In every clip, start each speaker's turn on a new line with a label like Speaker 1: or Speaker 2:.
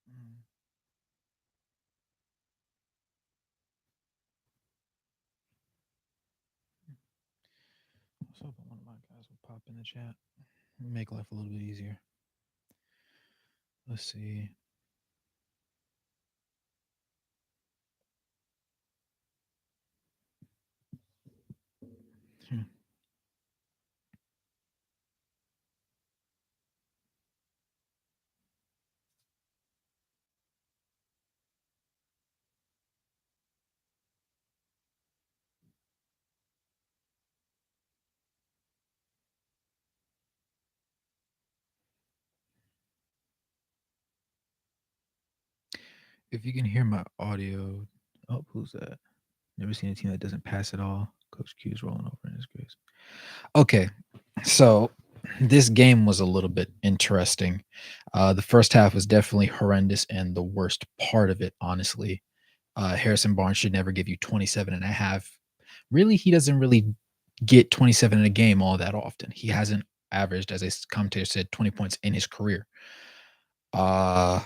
Speaker 1: Mm. I was hoping one of my guys would pop in the chat. Make life a little bit easier. Let's see. Hmm. If you can hear my audio, oh, who's that? Never seen a team that doesn't pass at all. Coach Q is rolling over in his graves. Okay, so this game was a little bit interesting. The first half was definitely horrendous, and the worst part of it, honestly. Harrison Barnes should never give you 27 and a half. Really, he doesn't really get 27 in a game all that often. He hasn't averaged, as a commentator said, 20 points in his career. Uh,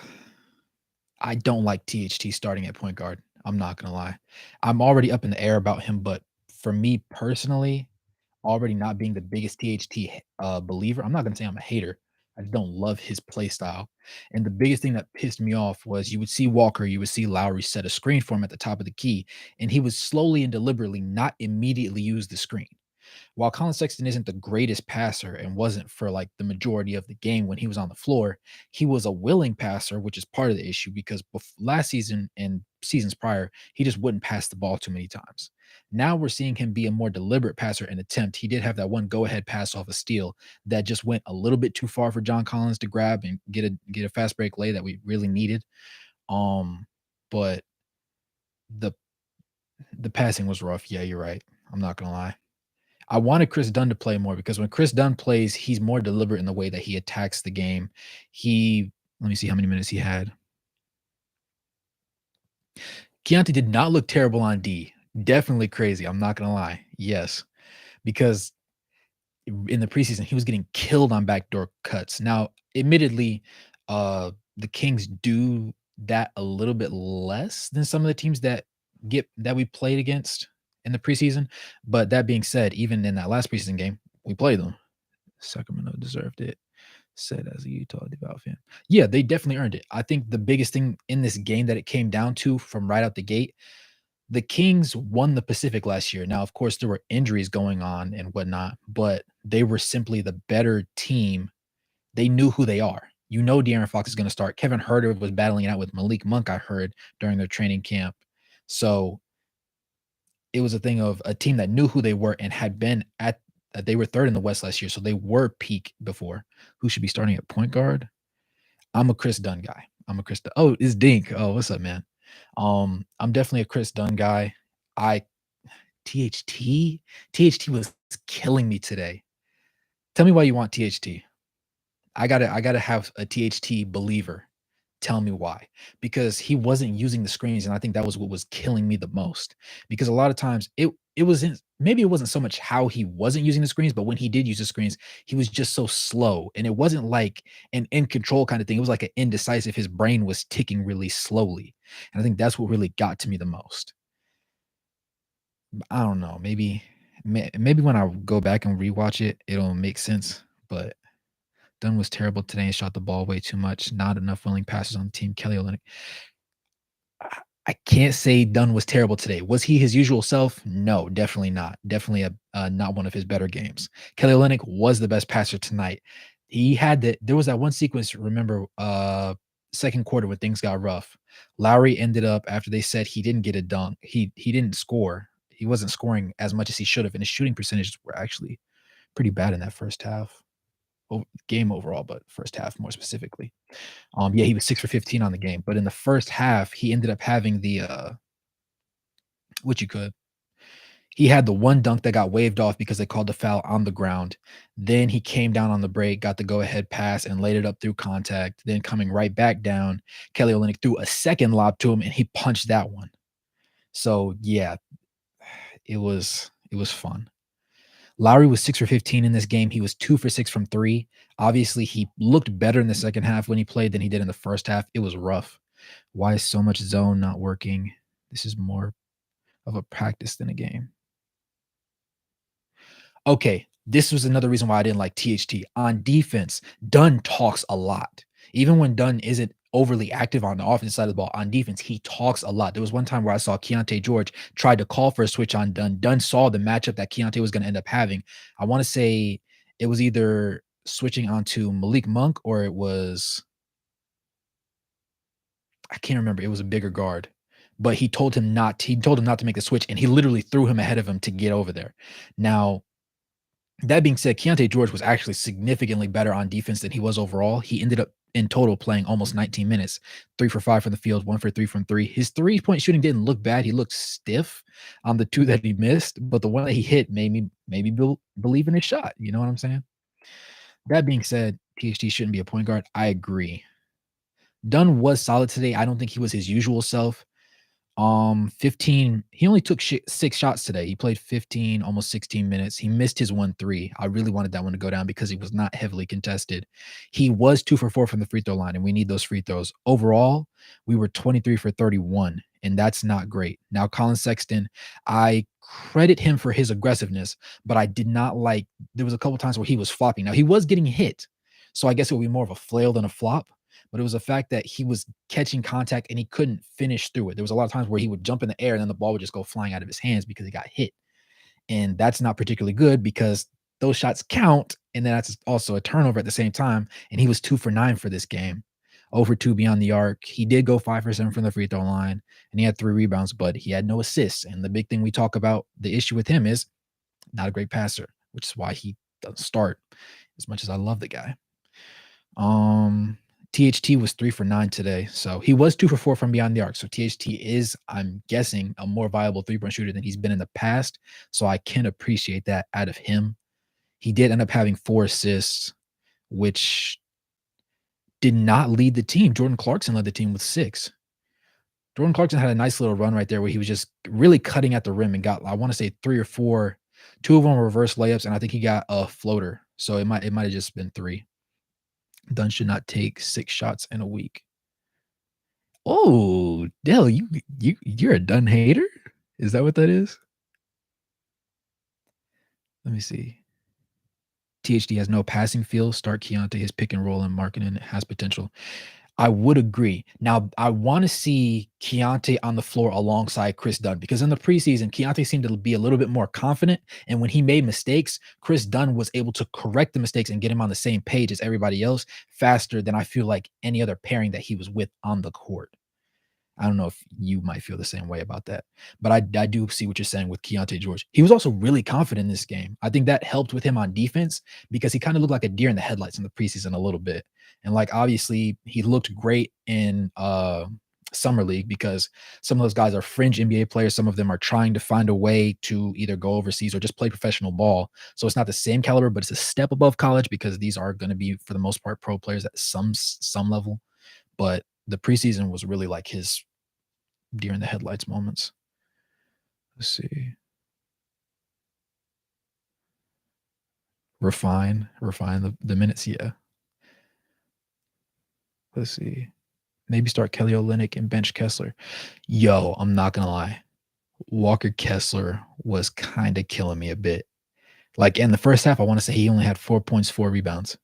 Speaker 1: I don't like THT starting at point guard. I'm not gonna lie. I'm already up in the air about him, but for me personally, already not being the biggest THT believer, I'm not gonna say I'm a hater. I just don't love his play style. And the biggest thing that pissed me off was you would see Walker, you would see Lowry set a screen for him at the top of the key, and he would slowly and deliberately not immediately use the screen. While Colin Sexton isn't the greatest passer and wasn't for like the majority of the game when he was on the floor, he was a willing passer, which is part of the issue because last season and seasons prior, he just wouldn't pass the ball too many times. Now we're seeing him be a more deliberate passer and attempt. He did have that one go-ahead pass off a steal that just went a little bit too far for John Collins to grab and get a fast break lay that we really needed. But the the passing was rough. Yeah, you're right. I'm not gonna lie. I wanted Chris Dunn to play more because when Chris Dunn plays, he's more deliberate in the way that he attacks the game. He let me see how many minutes he had. Keontae did not look terrible on D. Definitely crazy. I'm not gonna lie. Yes, because in the preseason he was getting killed on backdoor cuts. Now, admittedly, the Kings do that a little bit less than some of the teams that we played against in the preseason. But that being said, even in that last preseason game, we played them. Sacramento deserved it, said as a Utah devout fan. Yeah, they definitely earned it. I think the biggest thing in this game that it came down to from right out the gate, the Kings won the Pacific last year. Now, of course, there were injuries going on and whatnot, but they were simply the better team. They knew who they are. You know, De'Aaron Fox is going to start. Kevin Herter was battling it out with Malik Monk, I heard, during their training camp. So it was a thing of a team that knew who they were and had been at they were third in the West last year, so they were peak before. Who should be starting at point guard? I'm a Chris Dunn guy. I'm a Chris Dunn. Oh, it's Dink. Oh, what's up, man? I'm definitely a Chris Dunn guy. I THT THT was killing me today. Tell me why you want THT. I gotta have a THT believer tell me why. Because he wasn't using the screens, and I think that was what was killing me the most. Because a lot of times it wasn't maybe it wasn't so much how he wasn't using the screens, but when he did use the screens, he was just so slow. And it wasn't like an in control kind of thing. It was like an indecisive. His brain was ticking really slowly. And I think that's what really got to me the most. I don't know. Maybe when I go back and rewatch it, it'll make sense. But Dunn was terrible today and shot the ball way too much. Not enough willing passes on the team. Kelly Olynyk. I can't say Dunn was terrible today. Was he his usual self? No, definitely not. Definitely not one of his better games. Kelly Olynyk was the best passer tonight. He had that. There was that one sequence. Remember, second quarter when things got rough. Lowry ended up after they said he didn't get a dunk. He didn't score. He wasn't scoring as much as he should have, and his shooting percentages were actually pretty bad in that first half. Game overall, but first half more specifically. Yeah, he was 6 for 15 on the game, but in the first half, he ended up having what you could. He had the one dunk that got waved off because they called the foul on the ground. Then he came down on the break, got the go ahead pass, and laid it up through contact. Then coming right back down, Kelly Olynyk threw a second lob to him, and he punched that one. So yeah, it was fun. Lowry was 6 for 15 in this game. He was 2 for 6 from 3. Obviously, he looked better in the second half when he played than he did in the first half. It was rough. Why is so much zone not working? This is more of a practice than a game. Okay, this was another reason why I didn't like THT. On defense, Dunn talks a lot. Even when Dunn isn't overly active on the offensive side of the ball, on defense, he talks a lot. There was one time where I saw Keontae George tried to call for a switch on Dunn. Dunn saw the matchup that Keontae was going to end up having. I want to say it was either switching onto Malik Monk or it was, I can't remember. It was a bigger guard. But he told him not to make the switch, and he literally threw him ahead of him to get over there. Now, that being said, Keontae George was actually significantly better on defense than he was overall. He ended up in total playing almost 19 minutes, 3 for 5 from the field, 1 for 3 from 3. His three-point shooting didn't look bad. He looked stiff on the 2 that he missed, but the one that he hit made me maybe believe in his shot. You know what I'm saying? That being said, THT shouldn't be a point guard. I agree. Dunn was solid today. I don't think he was his usual self. 15 he only took 6 shots today. He played 15, almost 16 minutes. He missed his 1 3. I really wanted that one to go down because he was not heavily contested. He was 2 for 4 from the free throw line, and we need those free throws. Overall, we were 23 for 31, and that's not great. Now, Colin Sexton, I credit him for his aggressiveness, but I did not like there was a couple times where he was flopping. Now, he was getting hit, so I guess it would be more of a flail than a flop, but it was a fact that he was catching contact and he couldn't finish through it. There was a lot of times where he would jump in the air and then the ball would just go flying out of his hands because he got hit. And that's not particularly good because those shots count. And then that's also a turnover at the same time. And he was 2 for 9 for this game, over 2 beyond the arc. He did go 5 for 7 from the free throw line and he had 3 rebounds, but he had no assists. And the big thing we talk about, the issue with him is not a great passer, which is why he doesn't start as much as I love the guy. Um, THT was 3 for 9 today. So he was 2 for 4 from beyond the arc. So THT is, I'm guessing, a more viable three-point shooter than he's been in the past. So I can appreciate that out of him. He did end up having 4 assists, which did not lead the team. Jordan Clarkson led the team with 6. Jordan Clarkson had a nice little run right there where he was just really cutting at the rim and got, I want to say 3 or 4. 2 of them were reverse layups, and I think he got a floater. So it might have just been 3. Dunn should not take 6 shots in a week. Oh, Dell, you're a Dunn hater? Is that what that is? Let me see. THD has no passing feel. Start Keontae, his pick and roll and marketing has potential. I would agree. Now, I want to see Keontae on the floor alongside Chris Dunn because in the preseason, Keontae seemed to be a little bit more confident. And when he made mistakes, Chris Dunn was able to correct the mistakes and get him on the same page as everybody else faster than I feel like any other pairing that he was with on the court. I don't know if you might feel the same way about that, but I do see what you're saying with Keontae George. He was also really confident in this game. I think that helped with him on defense because he kind of looked like a deer in the headlights in the preseason a little bit. And like obviously he looked great in summer league because some of those guys are fringe NBA players. Some of them are trying to find a way to either go overseas or just play professional ball. So it's not the same caliber, but it's a step above college because these are going to be for the most part pro players at some level. But the preseason was really like his deer in the headlights moments. Let's see. Refine the minutes. Yeah. Let's see. Maybe start Kelly Olynyk and bench Kessler. Yo, I'm not gonna lie. Walker Kessler was kind of killing me a bit. Like in the first half, I want to say he only had 4 points, 4 rebounds.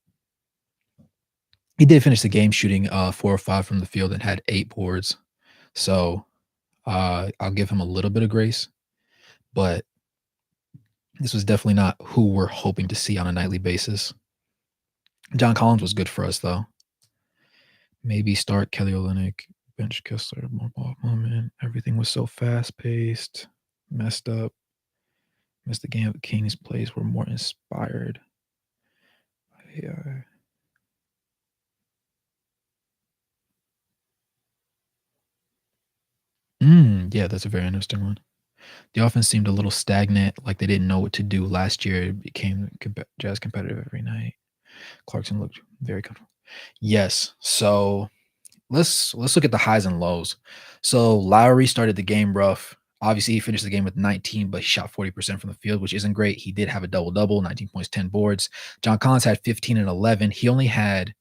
Speaker 1: He did finish the game shooting 4 or 5 from the field and had 8 boards. So I'll give him a little bit of grace, but this was definitely not who we're hoping to see on a nightly basis. John Collins was good for us, though. Maybe start Kelly Olynyk, bench Kessler, more ball moment. Everything was so fast-paced, messed up. Missed the game of the Kings plays were more inspired. Yeah. Yeah, that's a very interesting one. The offense seemed a little stagnant, like they didn't know what to do last year. It became Jazz competitive every night. Clarkson looked very comfortable. Yes. So let's look at the highs and lows. So Lowry started the game rough. Obviously, he finished the game with 19, but he shot 40% from the field, which isn't great. He did have a double double, 19 points, 10 boards. John Collins had 15 and 11. He only had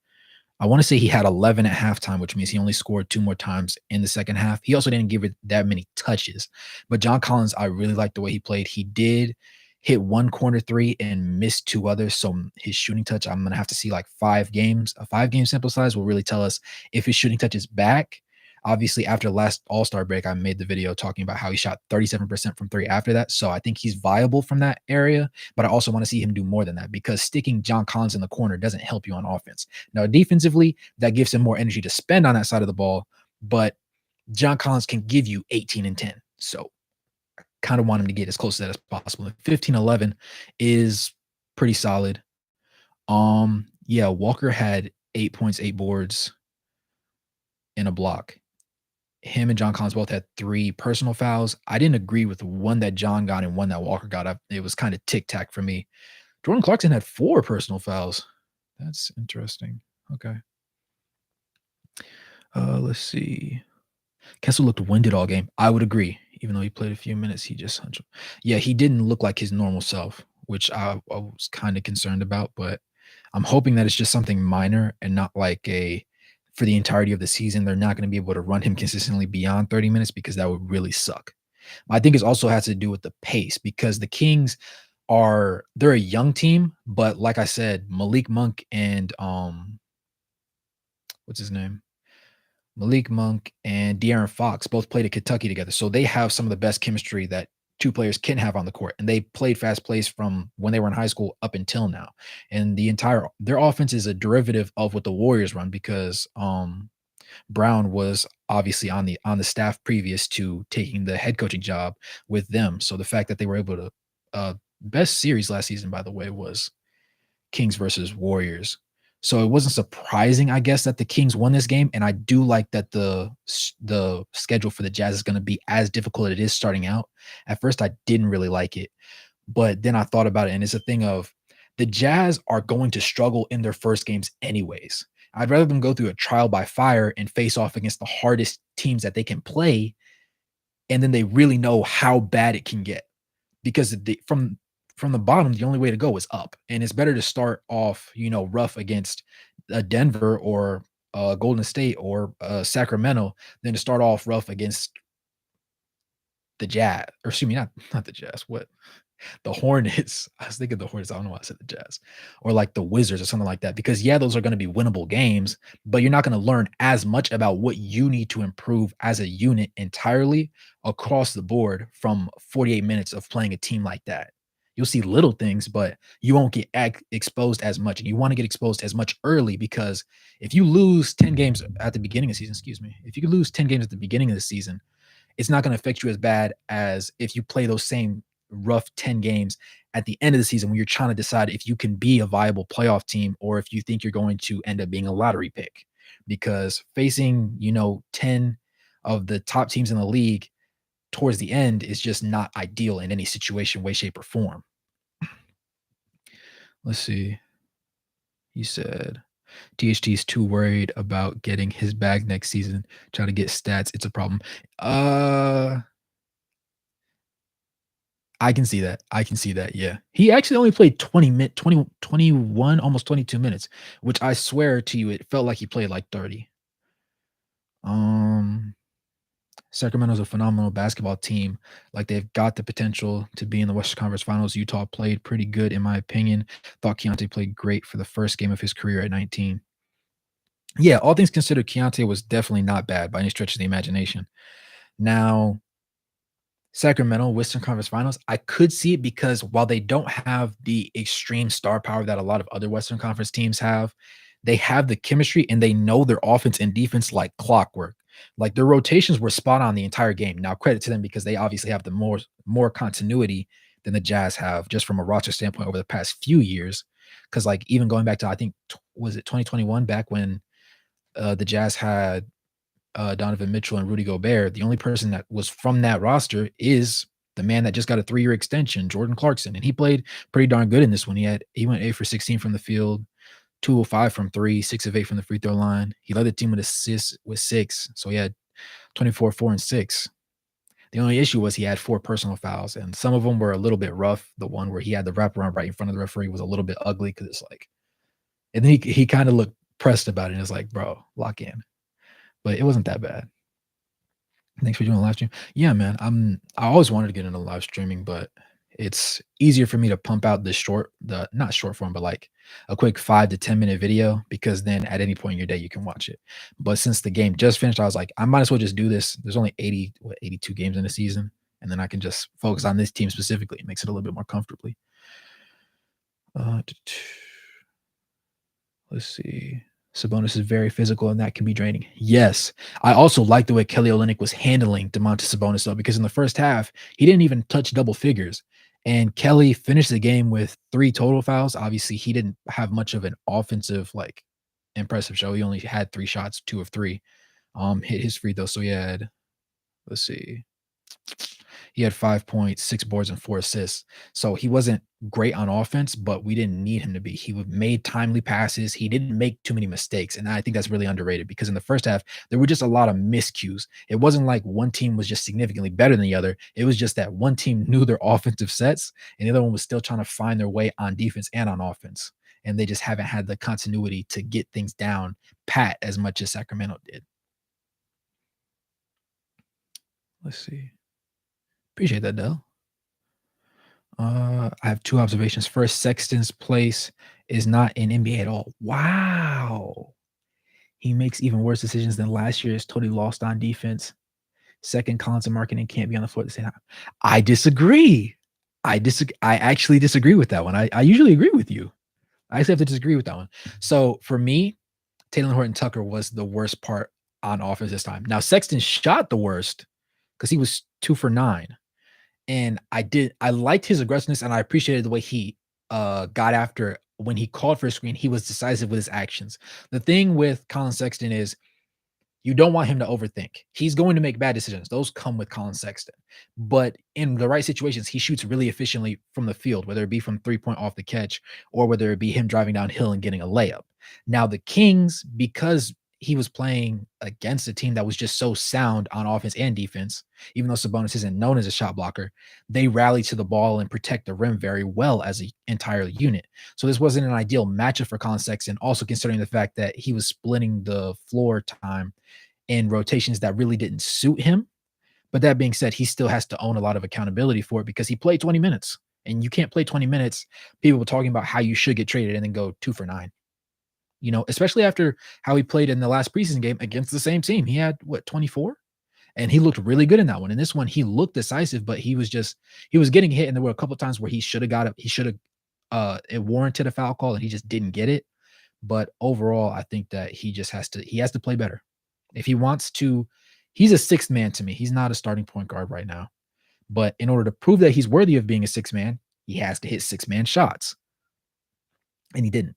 Speaker 1: I want to say he had 11 at halftime, which means he only scored two more times in the second half. He also didn't give it that many touches. But John Collins, I really liked the way he played. He did hit one corner three and missed two others. So his shooting touch, I'm gonna have to see like 5 games. A 5 game sample size will really tell us if his shooting touch is back. Obviously, after the last All-Star break, I made the video talking about how he shot 37% from three after that. So I think he's viable from that area, but I also want to see him do more than that because sticking John Collins in the corner doesn't help you on offense. Now, defensively, that gives him more energy to spend on that side of the ball, but John Collins can give you 18 and 10. So kind of want him to get as close to that as possible. 15-11 is pretty solid. Yeah, Walker had 8 points, 8 boards, and a block. Him and John Collins both had 3 personal fouls. I didn't agree with one that John got and one that Walker got. It was kind of tic-tac for me. Jordan Clarkson had 4 personal fouls. That's interesting. Okay. Let's see. Kessel looked winded all game. I would agree. Even though he played a few minutes, he just yeah, he didn't look like his normal self, which I was kind of concerned about, but I'm hoping that it's just something minor and not like a for the entirety of the season, they're not going to be able to run him consistently beyond 30 minutes because that would really suck. I think it also has to do with the pace because the Kings they're a young team, but like I said, Malik Monk and what's his name? Malik Monk and De'Aaron Fox both played at Kentucky together. So they have some of the best chemistry that two players can have on the court. And they played fast plays from when they were in high school up until now. And their offense is a derivative of what the Warriors run because Brown was obviously on the staff previous to taking the head coaching job with them. So the fact that they were able to best series last season, by the way, was Kings versus Warriors. So it wasn't surprising, I guess, that the Kings won this game. And I do like that the schedule for the Jazz is going to be as difficult as it is starting out. At first, I didn't really like it, but then I thought about it, and it's a thing of the Jazz are going to struggle in their first games anyways. I'd rather them go through a trial by fire and face off against the hardest teams that they can play, and then they really know how bad it can get because from the bottom, the only way to go is up, and it's better to start off, rough against Denver or Golden State or Sacramento than to start off rough against the Jazz, or excuse me, not the Jazz. What the Hornets. I was thinking the Hornets. I don't know why I said the Jazz, or like the Wizards or something like that. Because yeah, those are going to be winnable games, but you're not going to learn as much about what you need to improve as a unit entirely across the board from 48 minutes of playing a team like that. You'll see little things, but you won't get exposed as much. And you want to get exposed as much early because if you lose 10 games at the beginning of the season, excuse me, if you could lose 10 games at the beginning of the season, it's not going to affect you as bad as if you play those same rough 10 games at the end of the season when you're trying to decide if you can be a viable playoff team or if you think you're going to end up being a lottery pick. Because facing, 10 of the top teams in the league towards the end is just not ideal in any situation, way, shape, or form. Let's see. He said THT is too worried about getting his bag next season. Try to get stats. It's a problem. I can see that. I can see that. Yeah. He actually only played 20, 21, almost 22 minutes, which I swear to you, it felt like he played like 30. Um, Sacramento's a phenomenal basketball team. Like they've got the potential to be in the Western Conference Finals. Utah played pretty good, in my opinion. Thought Keontae played great for the first game of his career at 19. Yeah, all things considered, Keontae was definitely not bad by any stretch of the imagination. Now, Sacramento Western Conference Finals, I could see it because while they don't have the extreme star power that a lot of other Western Conference teams have, they have the chemistry and they know their offense and defense like clockwork. Like their rotations were spot on the entire game. Now, credit to them because they obviously have the more continuity than the Jazz have just from a roster standpoint over the past few years. Because like even going back to I think was it 2021 back when the Jazz had Donovan Mitchell and Rudy Gobert, the only person that was from that roster is the man that just got a 3-year extension, Jordan Clarkson, and he played pretty darn good in this one. He went 8 for 16 from the field, 205 from 3, 6 of 8 from the free throw line. He led the team with assists with 6, so he had 24, 4, and 6. The only issue was he had 4 personal fouls, and some of them were a little bit rough. The one where he had the wraparound right in front of the referee was a little bit ugly because it's like and then he kinda looked pressed about it, and it's like, "Bro, lock in." But it wasn't that bad. Thanks for doing a live stream. Yeah, man. I always wanted to get into live streaming, but it's easier for me to pump out the not short form, but like a quick 5 to 10 minute video because then at any point in your day you can watch it. But since the game just finished, I was like, I might as well just do this. There's only 82 games in a season, and then I can just focus on this team specifically. It makes it a little bit more comfortably. Uh, Let's see. Sabonis is very physical, and that can be draining. Yes. I also like the way Kelly Olynyk was handling Domantas Sabonis, though, because in the first half, he didn't even touch double figures. And Kelly finished the game with 3 total fouls. Obviously, he didn't have much of an offensive, like, impressive show. He only had 3 shots, 2 of 3. Hit his free throw. So he had, let's see. He had 5 points, 6 boards, and 4 assists. So he wasn't great on offense, but we didn't need him to be. He made timely passes. He didn't make too many mistakes. And I think that's really underrated because in the first half, there were just a lot of miscues. It wasn't like one team was just significantly better than the other. It was just that one team knew their offensive sets and the other one was still trying to find their way on defense and on offense. And they just haven't had the continuity to get things down pat as much as Sacramento did. Let's see. Appreciate that, Dell. I have 2 observations. First, Sexton's place is not in NBA at all. Wow. He makes even worse decisions than last year. Is totally lost on defense. Second, Collins and Marketing can't be on the floor at the same time. I disagree. I actually disagree with that one. I usually agree with you. I just have to disagree with that one. So for me, Taylor Horton Tucker was the worst part on offense this time. Now Sexton shot the worst because he was 2 for 9. And I liked his aggressiveness and I appreciated the way he got after when he called for a screen, he was decisive with his actions. The thing with Colin Sexton is you don't want him to overthink. He's going to make bad decisions. Those come with Colin Sexton. But in the right situations, he shoots really efficiently from the field, whether it be from 3 point off the catch or whether it be him driving downhill and getting a layup. Now, the Kings, because he was playing against a team that was just so sound on offense and defense, even though Sabonis isn't known as a shot blocker, they rally to the ball and protect the rim very well as an entire unit. So this wasn't an ideal matchup for Colin Sexton, also considering the fact that he was splitting the floor time in rotations that really didn't suit him. But that being said, he still has to own a lot of accountability for it because he played 20 minutes. And you can't play 20 minutes, people were talking about how you should get traded and then go 2 for 9. Especially after how he played in the last preseason game against the same team. He had what, 24? And he looked really good in that one. In this one, he looked decisive, but he was getting hit. And there were a couple of times where he should have got it. He should have it warranted a foul call and he just didn't get it. But overall, I think that he has to play better. If he wants to, he's a sixth man to me. He's not a starting point guard right now. But in order to prove that he's worthy of being a six man, he has to hit six-man shots. And he didn't.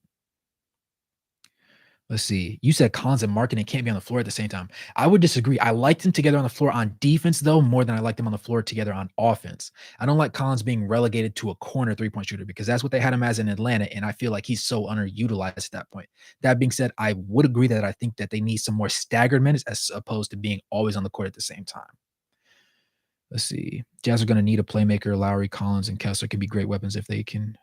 Speaker 1: Let's see. You said Collins and Marketing can't be on the floor at the same time. I would disagree. I liked them together on the floor on defense, though, more than I liked them on the floor together on offense. I don't like Collins being relegated to a corner 3-point shooter because that's what they had him as in Atlanta, and I feel like he's so underutilized at that point. That being said, I would agree that I think that they need some more staggered minutes as opposed to being always on the court at the same time. Let's see. Jazz are going to need a playmaker. Lowry, Collins, and Kessler can be great weapons if they can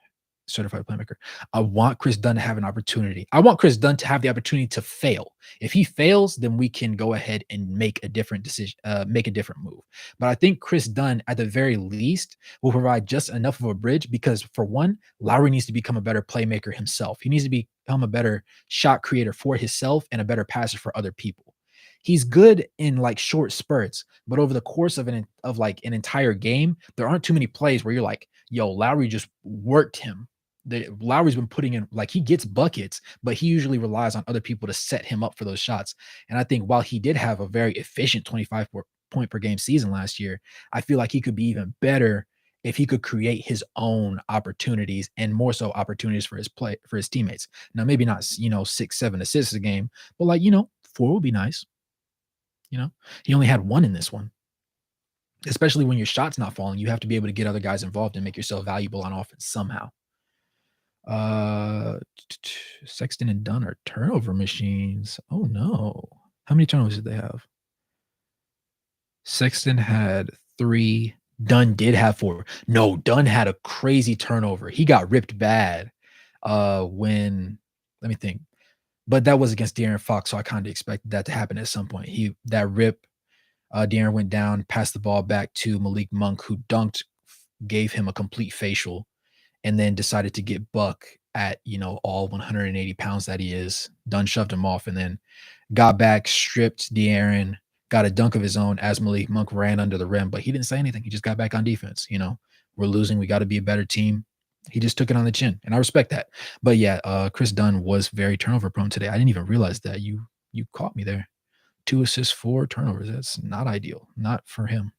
Speaker 1: certified playmaker. I want Chris Dunn to have an opportunity. I want Chris Dunn to have the opportunity to fail. If he fails, then we can go ahead and make a different decision, make a different move. But I think Chris Dunn, at the very least, will provide just enough of a bridge because, for one, Lowry needs to become a better playmaker himself. He needs to become a better shot creator for himself and a better passer for other people. He's good in like short spurts, but over the course of an entire game, there aren't too many plays where you're like, "Yo, Lowry just worked him." Lowry's been putting in like he gets buckets, but he usually relies on other people to set him up for those shots. And I think while he did have a very efficient 25 point per game season last year, I feel like he could be even better if he could create his own opportunities and more so opportunities for his teammates. Now, maybe not 6, 7 assists a game, but 4 would be nice. He only had 1 in this one. Especially when your shot's not falling, you have to be able to get other guys involved and make yourself valuable on offense somehow. Uh, Sexton and Dunn are turnover machines. Oh no. How many turnovers did they have? Sexton had 3. Dunn did have 4. No, Dunn had a crazy turnover. He got ripped bad, when let me think. But that was against De'Aaron Fox, so I kinda expected that to happen at some point. He that rip, De'Aaron went down, passed the ball back to Malik Monk, who dunked, gave him a complete facial, and then decided to get Buck at, all 180 pounds that he is. Dunn shoved him off and then got back, stripped De'Aaron, got a dunk of his own as Malik Monk ran under the rim, but he didn't say anything. He just got back on defense. We're losing. We got to be a better team. He just took it on the chin, and I respect that. But yeah, Chris Dunn was very turnover prone today. I didn't even realize that. You caught me there. 2 assists, 4 turnovers. That's not ideal. Not for him.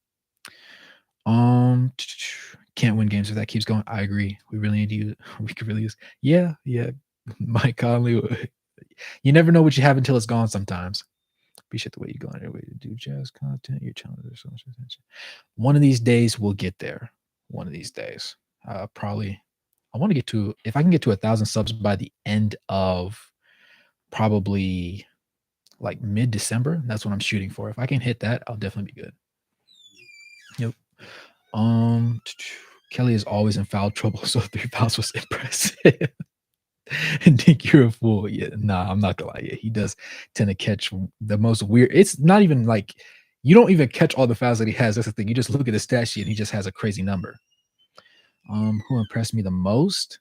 Speaker 1: Um, can't win games if that keeps going. I agree. We really need to use. We could really use. Yeah, yeah. Mike Conley. You never know what you have until it's gone. Sometimes. Appreciate the way you go on your way to do jazz content. Your channel there's so much attention. One of these days we'll get there. One of these days. Probably. I want to get to, if I can get to 1,000 subs by the end of probably like mid-December. That's what I'm shooting for. If I can hit that, I'll definitely be good. Yep. Kelly is always in foul trouble, so 3 fouls was impressive. And think you're a fool. Yeah, nah, I'm not gonna lie. Yeah, he does tend to catch the most weird. It's not even like you don't even catch all the fouls that he has. That's the thing. You just look at the stat sheet and he just has a crazy number. Who impressed me the most?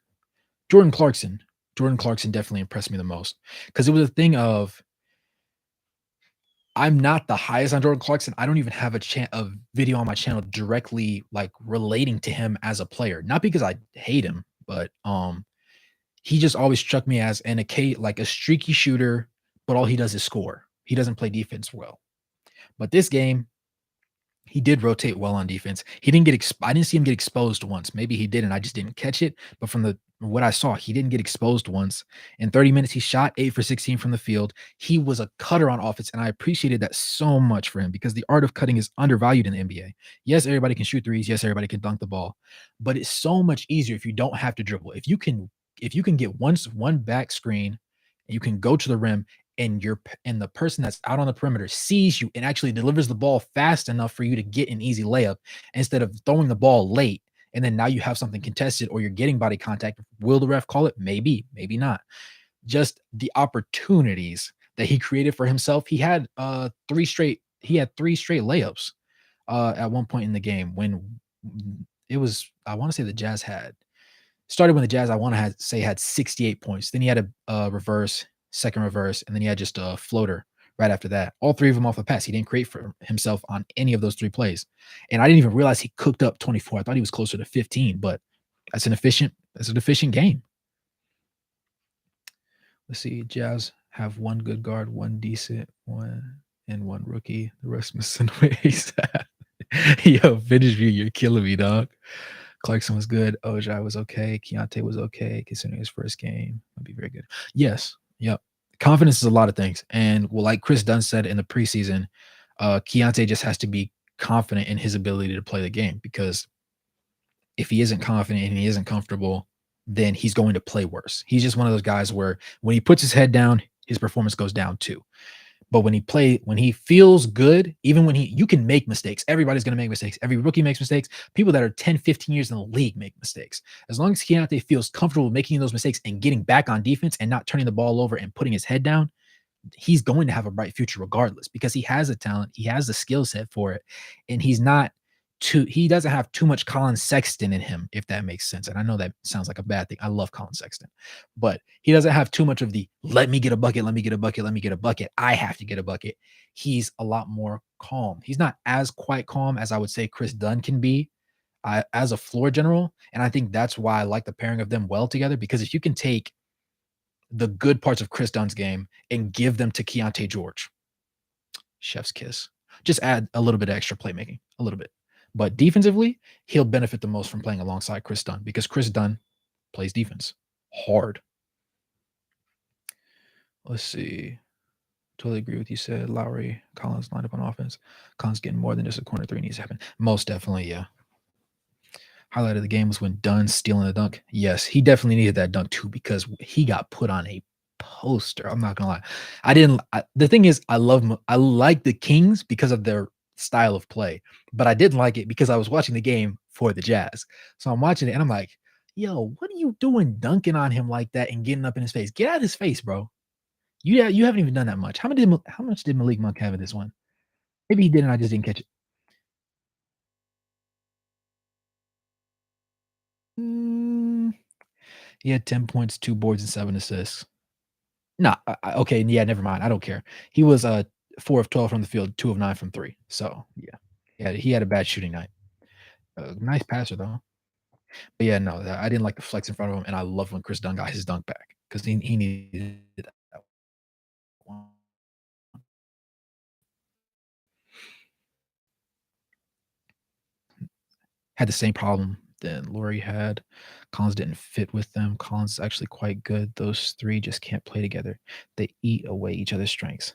Speaker 1: Jordan Clarkson. Jordan Clarkson definitely impressed me the most because it was a thing of I'm not the highest on Jordan Clarkson. I don't even have a video on my channel directly like relating to him as a player. Not because I hate him, but he just always struck me as like a streaky shooter, but all he does is score. He doesn't play defense well. But this game, he did rotate well on defense. He didn't get I didn't see him get exposed once. Maybe he did, and I just didn't catch it. But from what I saw, he didn't get exposed once. In 30 minutes, he shot 8 for 16 from the field. He was a cutter on offense, and I appreciated that so much for him because the art of cutting is undervalued in the NBA. Yes, everybody can shoot threes. Yes, everybody can dunk the ball, but it's so much easier if you don't have to dribble. If you can get one back screen, you can go to the rim and the person that's out on the perimeter sees you and actually delivers the ball fast enough for you to get an easy layup instead of throwing the ball late. And then now you have something contested or you're getting body contact. Will the ref call it? Maybe, maybe not. Just the opportunities that he created for himself. He had 3 straight layups at one point in the game when it was, I want to say the Jazz started when the Jazz, I want to say, had 68 points. Then he had a reverse, second reverse, and then he had just a floater right after that. All 3 of them off a pass. He didn't create for himself on any of those 3 plays. And I didn't even realize he cooked up 24. I thought he was closer to 15, but that's an efficient game. Let's see. Jazz have 1 good guard, 1 decent, 1 and 1 rookie. The rest missing ways. Yo, finish me. You're killing me, dog. Clarkson was good. Ojai was okay. Keontae was okay, considering his first game. Might be very good. Yes. Yep. Confidence is a lot of things. And well, like Chris Dunn said in the preseason, Keontae just has to be confident in his ability to play the game because if he isn't confident and he isn't comfortable, then he's going to play worse. He's just one of those guys where when he puts his head down, his performance goes down too. But when he feels good, even when you can make mistakes. Everybody's going to make mistakes. Every rookie makes mistakes. People that are 10, 15 years in the league make mistakes. As long as Keontae feels comfortable making those mistakes and getting back on defense and not turning the ball over and putting his head down, he's going to have a bright future regardless because he has a talent. He has the skill set for it. And he doesn't have too much Colin Sexton in him, if that makes sense. And I know that sounds like a bad thing. I love Colin Sexton, but he doesn't have too much of the let me get a bucket, let me get a bucket, let me get a bucket. I have to get a bucket. He's a lot more calm. He's not as quite calm as I would say Chris Dunn can be as a floor general. And I think that's why I like the pairing of them well together, because if you can take the good parts of Chris Dunn's game and give them to Keontae George, chef's kiss. Just add a little bit of extra playmaking, a little bit. But defensively, he'll benefit the most from playing alongside Chris Dunn because Chris Dunn plays defense hard. Let's see. Totally agree with you said. Lowry, Collins lined up on offense. Collins getting more than just a corner 3 needs to happen. Most definitely, yeah. Highlight of the game was when Dunn stealing the dunk. Yes, he definitely needed that dunk too because he got put on a poster. I'm not gonna lie. The thing is, I like the Kings because of their style of play, but I didn't like it because I was watching the game for the Jazz. So I'm watching it and I'm like, "Yo, what are you doing dunking on him like that and getting up in his face? Get out of his face, bro. You haven't even done that much. How much did Malik Monk have in this one? Maybe he did and I just didn't catch it. Mm, he had 10 points, 2 boards, and 7 assists. Nah, okay, yeah, never mind. I don't care. He was 4 of 12 from the field, 2 of 9 from 3. So, yeah. Yeah, he had a bad shooting night. Nice passer though. But yeah, no, I didn't like the flex in front of him, and I love when Chris Dunn got his dunk back because he needed that one. Had the same problem that Laurie had. Collins didn't fit with them. Collins is actually quite good. Those 3 just can't play together. They eat away each other's strengths.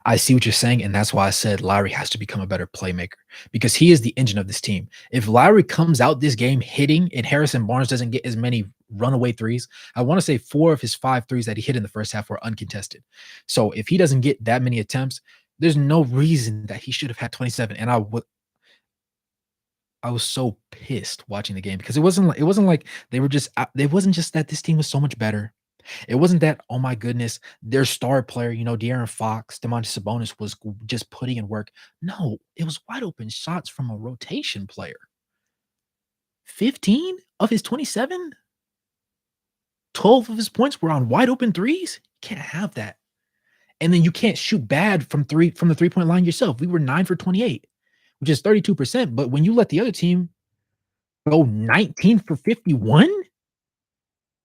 Speaker 1: I see what you're saying, and that's why I said Lowry has to become a better playmaker because he is the engine of this team. If Lowry comes out this game hitting and Harrison Barnes doesn't get as many runaway threes, I want to say 4 of his 5 threes that he hit in the first half were uncontested. So if he doesn't get that many attempts, there's no reason that he should have had 27. And I was so pissed watching the game because it wasn't like they were just it wasn't just that this team was so much better. It wasn't that, oh my goodness, their star player, De'Aaron Fox, Demontis Sabonis was just putting in work. No, it was wide open shots from a rotation player. 15 of his 27, 12 of his points were on wide open threes. You can't have that. And then you can't shoot bad from the three-point line yourself. We were 9 for 28, which is 32%. But when you let the other team go 19 for 51,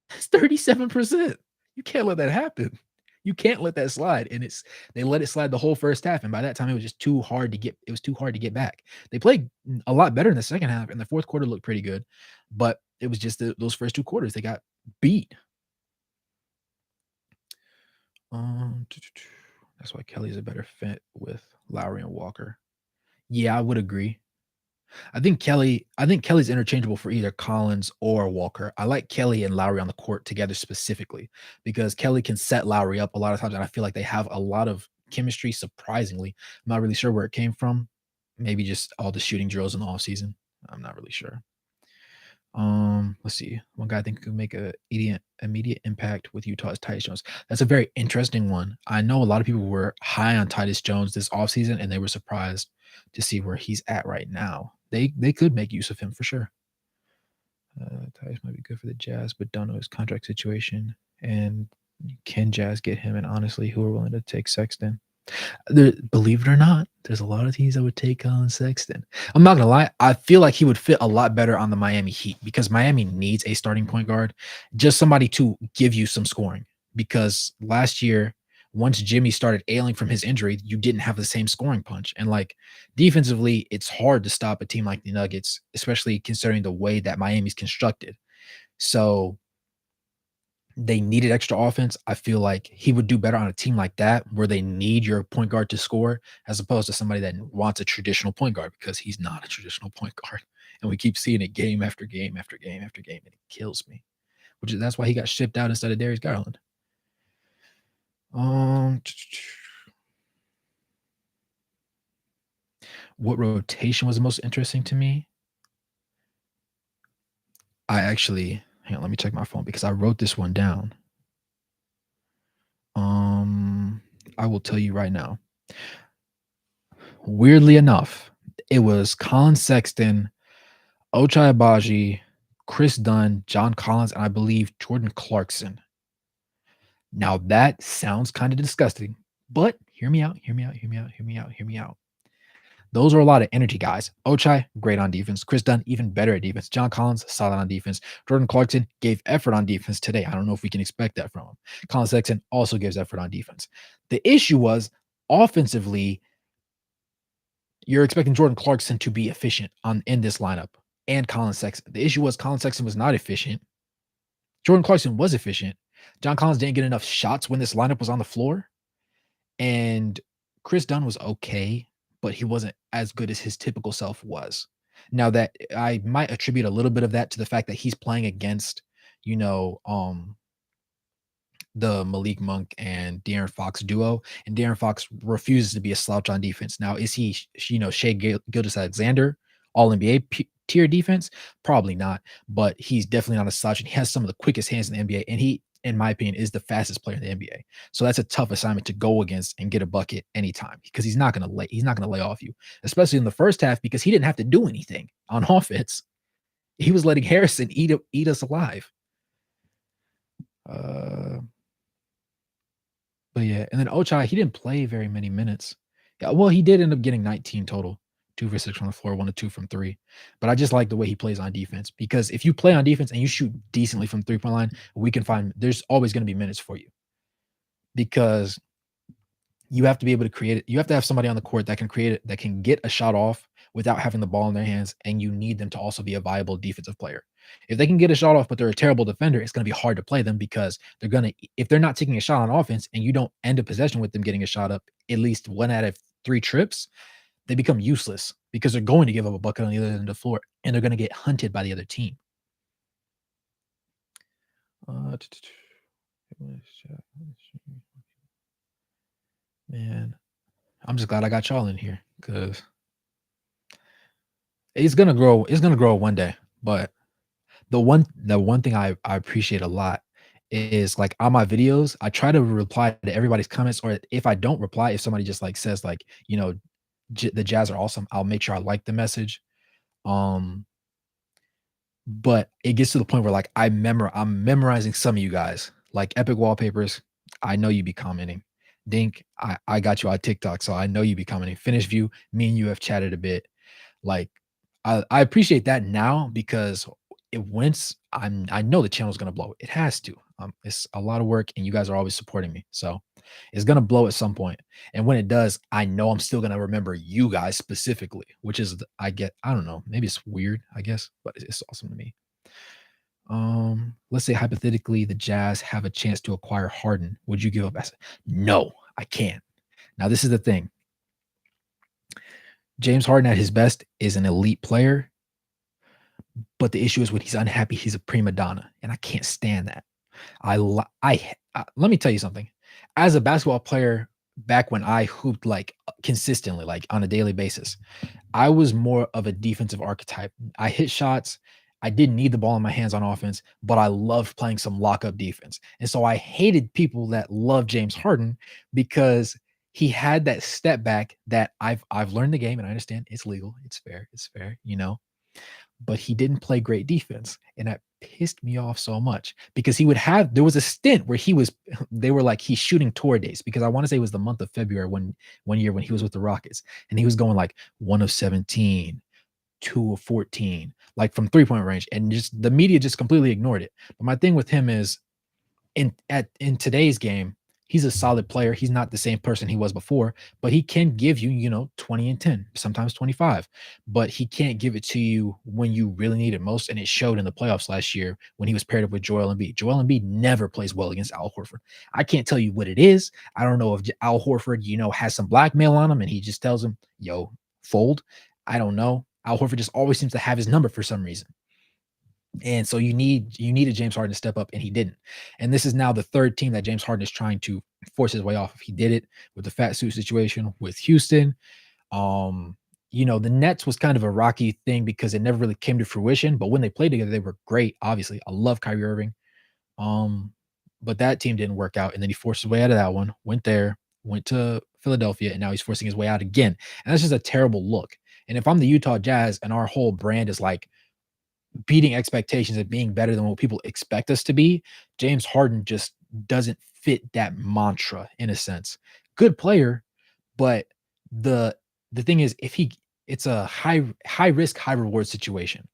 Speaker 1: that's 37%. You can't let that happen. You can't let that slide. And they let it slide the whole first half. And by that time, it was just too hard to get back. They played a lot better in the second half, and the fourth quarter looked pretty good. But it was just those first 2 quarters, they got beat. Um, that's why Kelly's a better fit with Lowry and Walker. Yeah, I would agree. I think Kelly's interchangeable for either Collins or Walker. I like Kelly and Lowry on the court together specifically because Kelly can set Lowry up a lot of times, and I feel like they have a lot of chemistry, surprisingly. I'm not really sure where it came from. Maybe just all the shooting drills in the offseason. I'm not really sure. Let's see. One guy I think could make a immediate impact with Utah is Titus Jones. That's a very interesting one. I know a lot of people were high on Titus Jones this offseason, and they were surprised to see where he's at right now. They could make use of him for sure. Titus might be good for the Jazz, but don't know his contract situation. And can Jazz get him? And honestly, who are willing to take Sexton? Believe it or not, there's a lot of teams that would take Colin Sexton. I'm not gonna lie, I feel like he would fit a lot better on the Miami Heat because Miami needs a starting point guard, just somebody to give you some scoring. Because last year, once Jimmy started ailing from his injury, you didn't have the same scoring punch. And like defensively, it's hard to stop a team like the Nuggets, especially considering the way that Miami's constructed. So they needed extra offense. I feel like he would do better on a team like that where they need your point guard to score as opposed to somebody that wants a traditional point guard because he's not a traditional point guard. And we keep seeing it game after game after game after game, and it kills me. That's why he got shipped out instead of Darius Garland. Um, what rotation was the most interesting to me? I actually hang on, let me check my phone because I wrote this one down. Um, I will tell you right now. Weirdly enough, it was Colin Sexton, Ochai Agbaji, Chris Dunn, John Collins, and I believe Jordan Clarkson. Now that sounds kind of disgusting, but hear me out, hear me out, hear me out, hear me out, hear me out. Those are a lot of energy guys. Ochai, great on defense. Chris Dunn, even better at defense. John Collins, solid on defense. Jordan Clarkson gave effort on defense today. I don't know if we can expect that from him. Colin Sexton also gives effort on defense. The issue was offensively, you're expecting Jordan Clarkson to be efficient in this lineup and Colin Sexton. The issue was Colin Sexton was not efficient. Jordan Clarkson was efficient. John Collins didn't get enough shots when this lineup was on the floor. And Chris Dunn was okay, but he wasn't as good as his typical self was. Now that I might attribute a little bit of that to the fact that he's playing against, you know, the Malik Monk and De'Aaron Fox duo, and De'Aaron Fox refuses to be a slouch on defense. Now, is he, Shea Gilgeous-Alexander, All NBA tier defense? Probably not, but he's definitely not a slouch, and he has some of the quickest hands in the NBA, and he, in my opinion, is the fastest player in the NBA. So that's a tough assignment to go against and get a bucket anytime because he's not gonna lay off you, especially in the first half because he didn't have to do anything on offense. He was letting Harrison eat us alive. Uh, but yeah, and then Ochai, he didn't play very many minutes. Yeah, well, he did end up getting 19 total, 2 for 6 from the floor, 1 of 2 from three. But I just like the way he plays on defense because if you play on defense and you shoot decently from 3 point line, we can find there's always going to be minutes for you because you have to be able to create it. You have to have somebody on the court that can create it, that can get a shot off without having the ball in their hands, and you need them to also be a viable defensive player. If they can get a shot off, but they're a terrible defender, it's going to be hard to play them because they're going to, if they're not taking a shot on offense and you don't end a possession with them getting a shot up at least 1 out of 3 trips, they become useless because they're going to give up a bucket on the other end of the floor and they're going to get hunted by the other team. Uh, Man, I'm just glad I got y'all in here because it's gonna grow. It's gonna grow one day. But the one thing I appreciate a lot is like on my videos, I try to reply to everybody's comments, or if I don't reply, if somebody just like says like, the Jazz are awesome, I'll make sure I like the message. Um, but it gets to the point where like I'm memorizing some of you guys, like Epic Wallpapers. I know you be commenting. Dink, I got you on TikTok, so I know you be commenting. Finish View, me and you have chatted a bit. Like, I appreciate that now because I know the channel is gonna blow. It has to. It's a lot of work, and you guys are always supporting me, so it's gonna blow at some point. And when it does, I know I'm still gonna remember you guys specifically, which is I don't know, maybe it's weird, I guess, but it's awesome to me. Let's say hypothetically the Jazz have a chance to acquire Harden. Would you give up? No, I can't. Now, this is the thing. James Harden at his best is an elite player, but the issue is when he's unhappy, he's a prima donna, and I can't stand that. Let me tell you something. As a basketball player, back when I hooped like consistently, like on a daily basis, I was more of a defensive archetype. I hit shots. I didn't need the ball in my hands on offense, but I loved playing some lockup defense. And so I hated people that love James Harden because he had that step back that I've learned the game and I understand it's legal, it's fair, but he didn't play great defense. And that pissed me off so much because there was a stint where they were like, he's shooting tour days because I want to say it was the month of February when 1 year when he was with the Rockets and he was going like 1 of 17, 2 of 14, like from 3 point range. And just the media just completely ignored it. But my thing with him is in today's game, he's a solid player. He's not the same person he was before, but he can give you, 20 and 10, sometimes 25. But he can't give it to you when you really need it most. And it showed in the playoffs last year when he was paired up with Joel Embiid. Joel Embiid never plays well against Al Horford. I can't tell you what it is. I don't know if Al Horford, has some blackmail on him and he just tells him, yo, fold. I don't know. Al Horford just always seems to have his number for some reason. And so you needed James Harden to step up, and he didn't. And this is now the third team that James Harden is trying to force his way off. He did it with the fat suit situation with Houston. The Nets was kind of a rocky thing because it never really came to fruition. But when they played together, they were great. Obviously, I love Kyrie Irving. But that team didn't work out, and then he forced his way out of that one. Went to Philadelphia, and now he's forcing his way out again. And that's just a terrible look. And if I'm the Utah Jazz and our whole brand is like beating expectations and being better than what people expect us to be, James Harden just doesn't fit that mantra in a sense. Good player, but the thing is it's a high risk, high reward situation.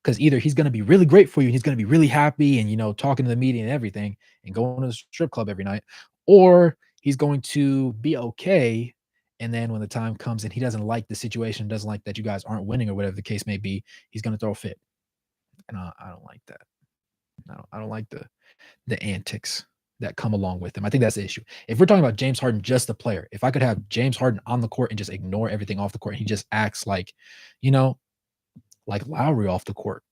Speaker 1: Because either he's going to be really great for you and he's going to be really happy and talking to the media and everything and going to the strip club every night, or he's going to be okay. And then when the time comes and he doesn't like the situation, doesn't like that you guys aren't winning or whatever the case may be, he's going to throw a fit. And I don't like that. I don't like the antics that come along with him. I think that's the issue. If we're talking about James Harden, just the player, if I could have James Harden on the court and just ignore everything off the court, and he just acts like, like Lowry off the court,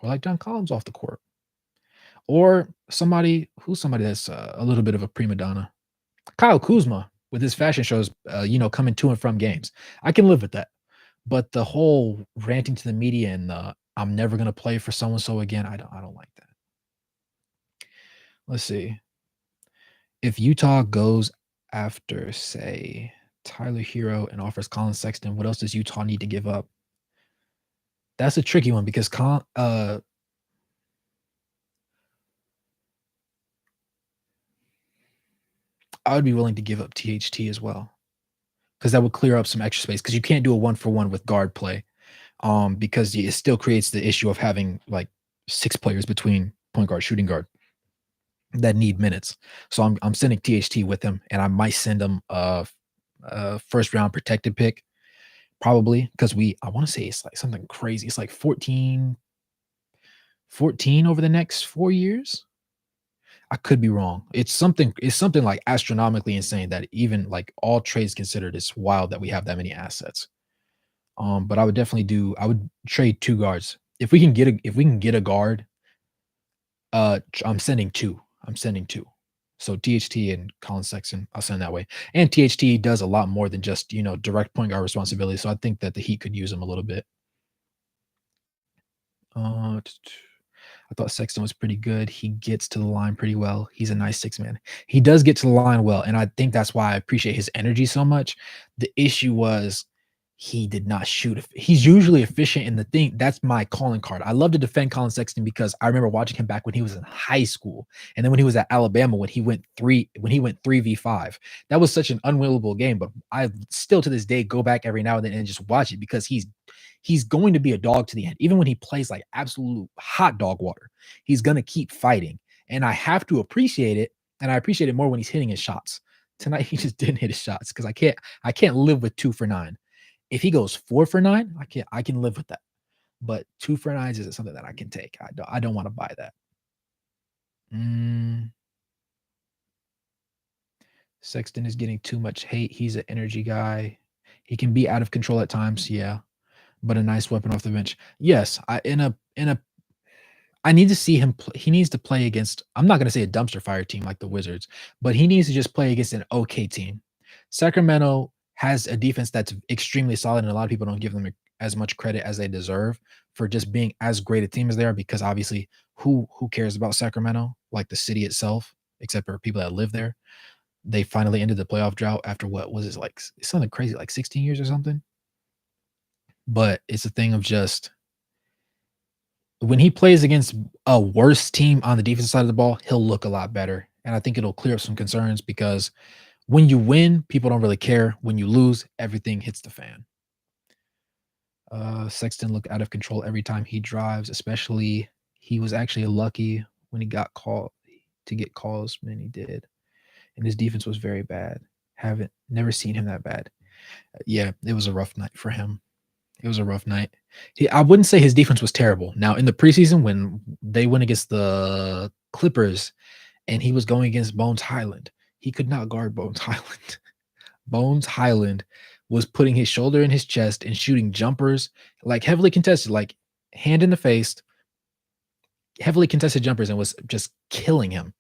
Speaker 1: or like John Collins off the court, or somebody that's a little bit of a prima donna. Kyle Kuzma with his fashion shows, coming to and from games. I can live with that. But the whole ranting to the media and I'm never gonna play for so and so again, I don't like that. Let's see. If Utah goes after, say, Tyler Hero and offers Colin Sexton, what else does Utah need to give up? That's a tricky one because I would be willing to give up THT as well because that would clear up some extra space because you can't do a one for one with guard play, because it still creates the issue of having like 6 players between point guard, shooting guard that need minutes. So I'm sending THT with him, and I might send him a first round protected pick probably because I want to say it's like something crazy. It's like 14 over the next 4 years. I could be wrong. It's something like astronomically insane that even like all trades considered, it's wild that we have that many assets. But I would trade 2 guards. If we can get a guard, I'm sending 2. I'm sending 2. So THT and Colin Sexton, I'll send that way. And THT does a lot more than just, direct point guard responsibility. So I think that the Heat could use him a little bit. Uh, I thought Sexton was pretty good. He gets to the line pretty well. He's a nice 6 man. He does get to the line well, and I think that's why I appreciate his energy so much. The issue was he did not shoot. He's usually efficient in the thing. That's my calling card. I love to defend Colin Sexton because I remember watching him back when he was in high school, and then when he was at Alabama when he went 3v5. That was such an unwinnable game, but I still to this day go back every now and then and just watch it because he's going to be a dog to the end. Even when he plays like absolute hot dog water, he's going to keep fighting. And I have to appreciate it. And I appreciate it more when he's hitting his shots. Tonight he just didn't hit his shots because I can't live with 2 for 9. If he goes 4 for 9, I can live with that. But 2 for 9s isn't something that I can take. I don't want to buy that. Mm, Sexton is getting too much hate. He's an energy guy. He can be out of control at times, yeah, but a nice weapon off the bench. Yes, I need to see him he needs to play against, I'm not gonna say a dumpster fire team like the Wizards, but he needs to just play against an okay team. Sacramento has a defense that's extremely solid, and a lot of people don't give them as much credit as they deserve for just being as great a team as they are because obviously who cares about Sacramento? Like the city itself, except for people that live there. They finally ended the playoff drought after what was it like something crazy, like 16 years or something? But it's a thing of just when he plays against a worse team on the defensive side of the ball, he'll look a lot better. And I think it'll clear up some concerns because when you win, people don't really care. When you lose, everything hits the fan. Sexton looked out of control every time he drives, especially he was actually lucky when he got called to get calls when he did. And his defense was very bad. Haven't never seen him that bad. Yeah, it was a rough night for him. It was a rough night. I wouldn't say his defense was terrible. Now, in the preseason, when they went against the Clippers and he was going against Bones Highland, he could not guard Bones Highland. Bones Highland was putting his shoulder in his chest and shooting jumpers, like heavily contested, like hand in the face, heavily contested jumpers, and was just killing him.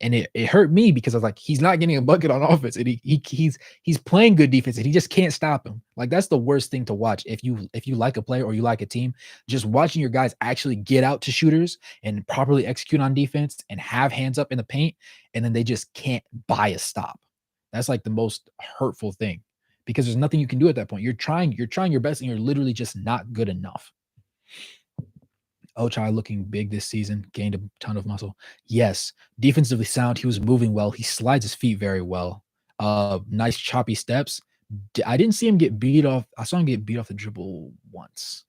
Speaker 1: And it hurt me because I was like, he's not getting a bucket on offense, and he's playing good defense, and he just can't stop him. Like that's the worst thing to watch if you like a player or you like a team, just watching your guys actually get out to shooters and properly execute on defense and have hands up in the paint, and then they just can't buy a stop. That's like the most hurtful thing because there's nothing you can do at that point. You're trying your best, and you're literally just not good enough. Ochai looking big this season, gained a ton of muscle. Yes, defensively sound. He was moving well. He slides his feet very well. Nice choppy steps. I didn't see him get beat off. I saw him get beat off the dribble once.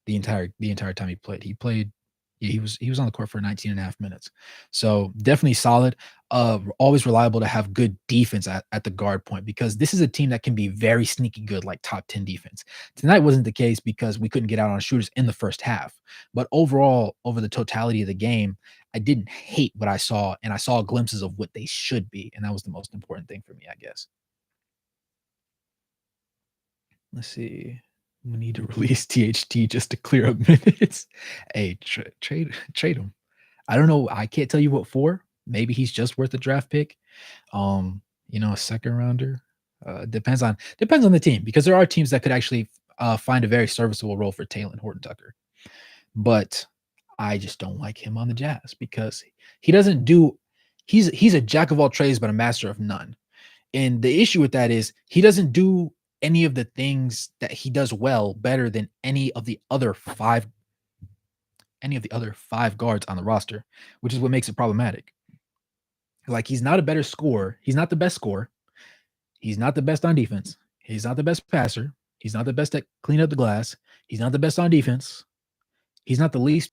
Speaker 1: The entire time he played. He played, yeah, he was on the court for 19 and a half minutes. So definitely solid. Always reliable to have good defense at the guard point because this is a team that can be very sneaky good, like top 10 defense. Tonight wasn't the case because we couldn't get out on shooters in the first half. But overall, over the totality of the game, I didn't hate what I saw, and I saw glimpses of what they should be. And that was the most important thing for me, I guess. Let's see. We need to release THT just to clear up minutes. Hey, trade him. I don't know. I can't tell you what for. Maybe he's just worth a draft pick. A second rounder. Depends on the team because there are teams that could actually find a very serviceable role for Taylor Horton Tucker. But I just don't like him on the Jazz because he doesn't do. He's a jack of all trades but a master of none. And the issue with that is he doesn't do any of the things that he does well better than any of the other five guards on the roster, which is what makes it problematic. Like he's not a better scorer. He's not the best scorer. He's not the best on defense. He's not the best passer. He's not the best at clean up the glass. He's not the best on defense. He's not the least.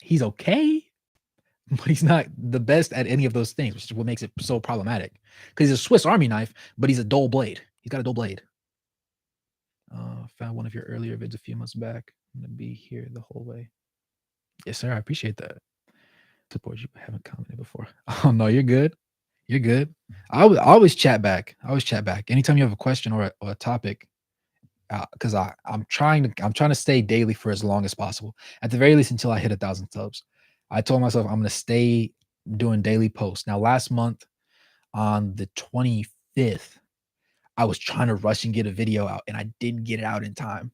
Speaker 1: He's okay, but he's not the best at any of those things, which is what makes it so problematic. Because he's a Swiss Army knife, but he's a dull blade. He's got a dull blade. Found one of your earlier vids a few months back. I'm gonna be here the whole way. Yes, sir. I appreciate that. Support you, but haven't commented before. Oh no, you're good. You're good. I always chat back. I always chat back. Anytime you have a question or a topic, because I'm trying to stay daily for as long as possible. At the very least, until I hit 1,000 subs. I told myself I'm gonna stay doing daily posts. Now, last month on the 25th, I was trying to rush and get a video out, and I didn't get it out in time.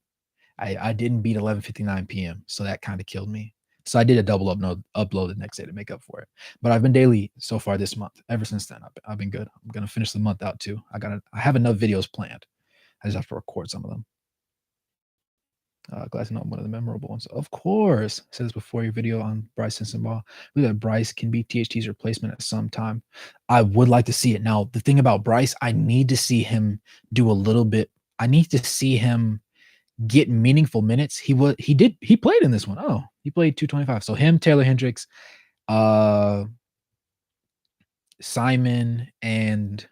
Speaker 1: I didn't beat 11:59 p.m., so that kind of killed me. So I did a double upload the next day to make up for it. But I've been daily so far this month. Ever since then, I've been good. I'm gonna finish the month out too. I have enough videos planned. I just have to record some of them. Glad to know one of the memorable ones. Of course, says before your video on Bryce Simpson ball. Look that Bryce can be THT's replacement at some time. I would like to see it. Now, the thing about Bryce, I need to see him do a little bit. I need to see him get meaningful minutes. He played in this one. Oh, he played 225. So him, Taylor Hendricks, uh Simon, and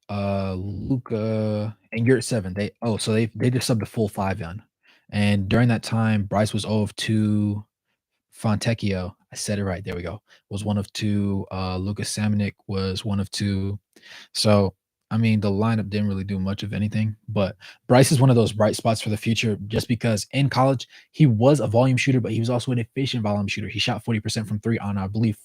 Speaker 1: Luca and Yurt 7. They just subbed a full 5 in. And during that time, Bryce was 0 of 2. Fontecchio, I said it right. There we go. Was 1 of 2. Lucas Samanic was 1 of 2. So, I mean, the lineup didn't really do much of anything, but Bryce is one of those bright spots for the future just because in college, he was a volume shooter, but he was also an efficient volume shooter. He shot 40% from 3 on, I believe,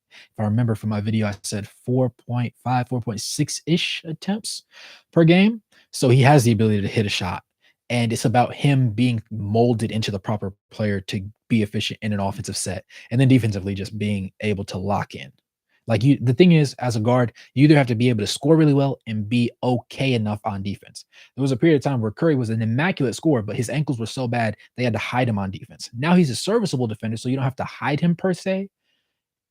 Speaker 1: if I remember from my video, I said 4.5, 4.6 ish attempts per game. So he has the ability to hit a shot. And it's about him being molded into the proper player to be efficient in an offensive set. And then defensively, just being able to lock in. The thing is, as a guard, you either have to be able to score really well and be okay enough on defense. There was a period of time where Curry was an immaculate scorer, but his ankles were so bad they had to hide him on defense. Now he's a serviceable defender, so you don't have to hide him per se,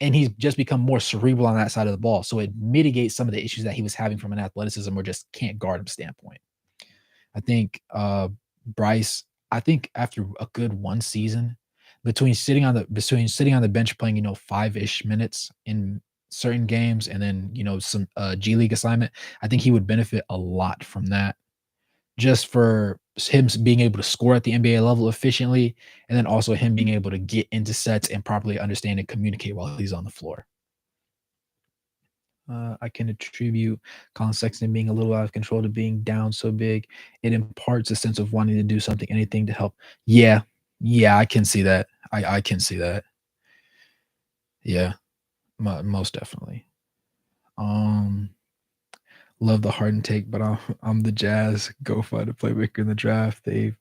Speaker 1: and he's just become more cerebral on that side of the ball. So it mitigates some of the issues that he was having from an athleticism or just can't guard him standpoint. I think Bryce, I think after a good one season, between sitting on the bench playing, 5-ish minutes in certain games and then, some G League assignment, I think he would benefit a lot from that. Just for him being able to score at the NBA level efficiently, and then also him being able to get into sets and properly understand and communicate while he's on the floor. I can attribute Colin Sexton being a little out of control to being down so big. It imparts a sense of wanting to do something, anything to help. Yeah, yeah, I can see that. I can see that. Yeah, most definitely. Um, love the Harden take, but I'm the Jazz. Go find a playmaker in the draft. They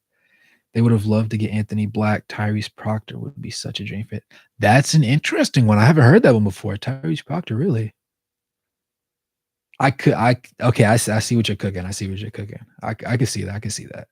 Speaker 1: would have loved to get Anthony Black. Tyrese Proctor would be such a dream fit. That's an interesting one. I haven't heard that one before. Tyrese Proctor, really? Okay, I see what you're cooking. I see what you're cooking. I can see that. I can see that.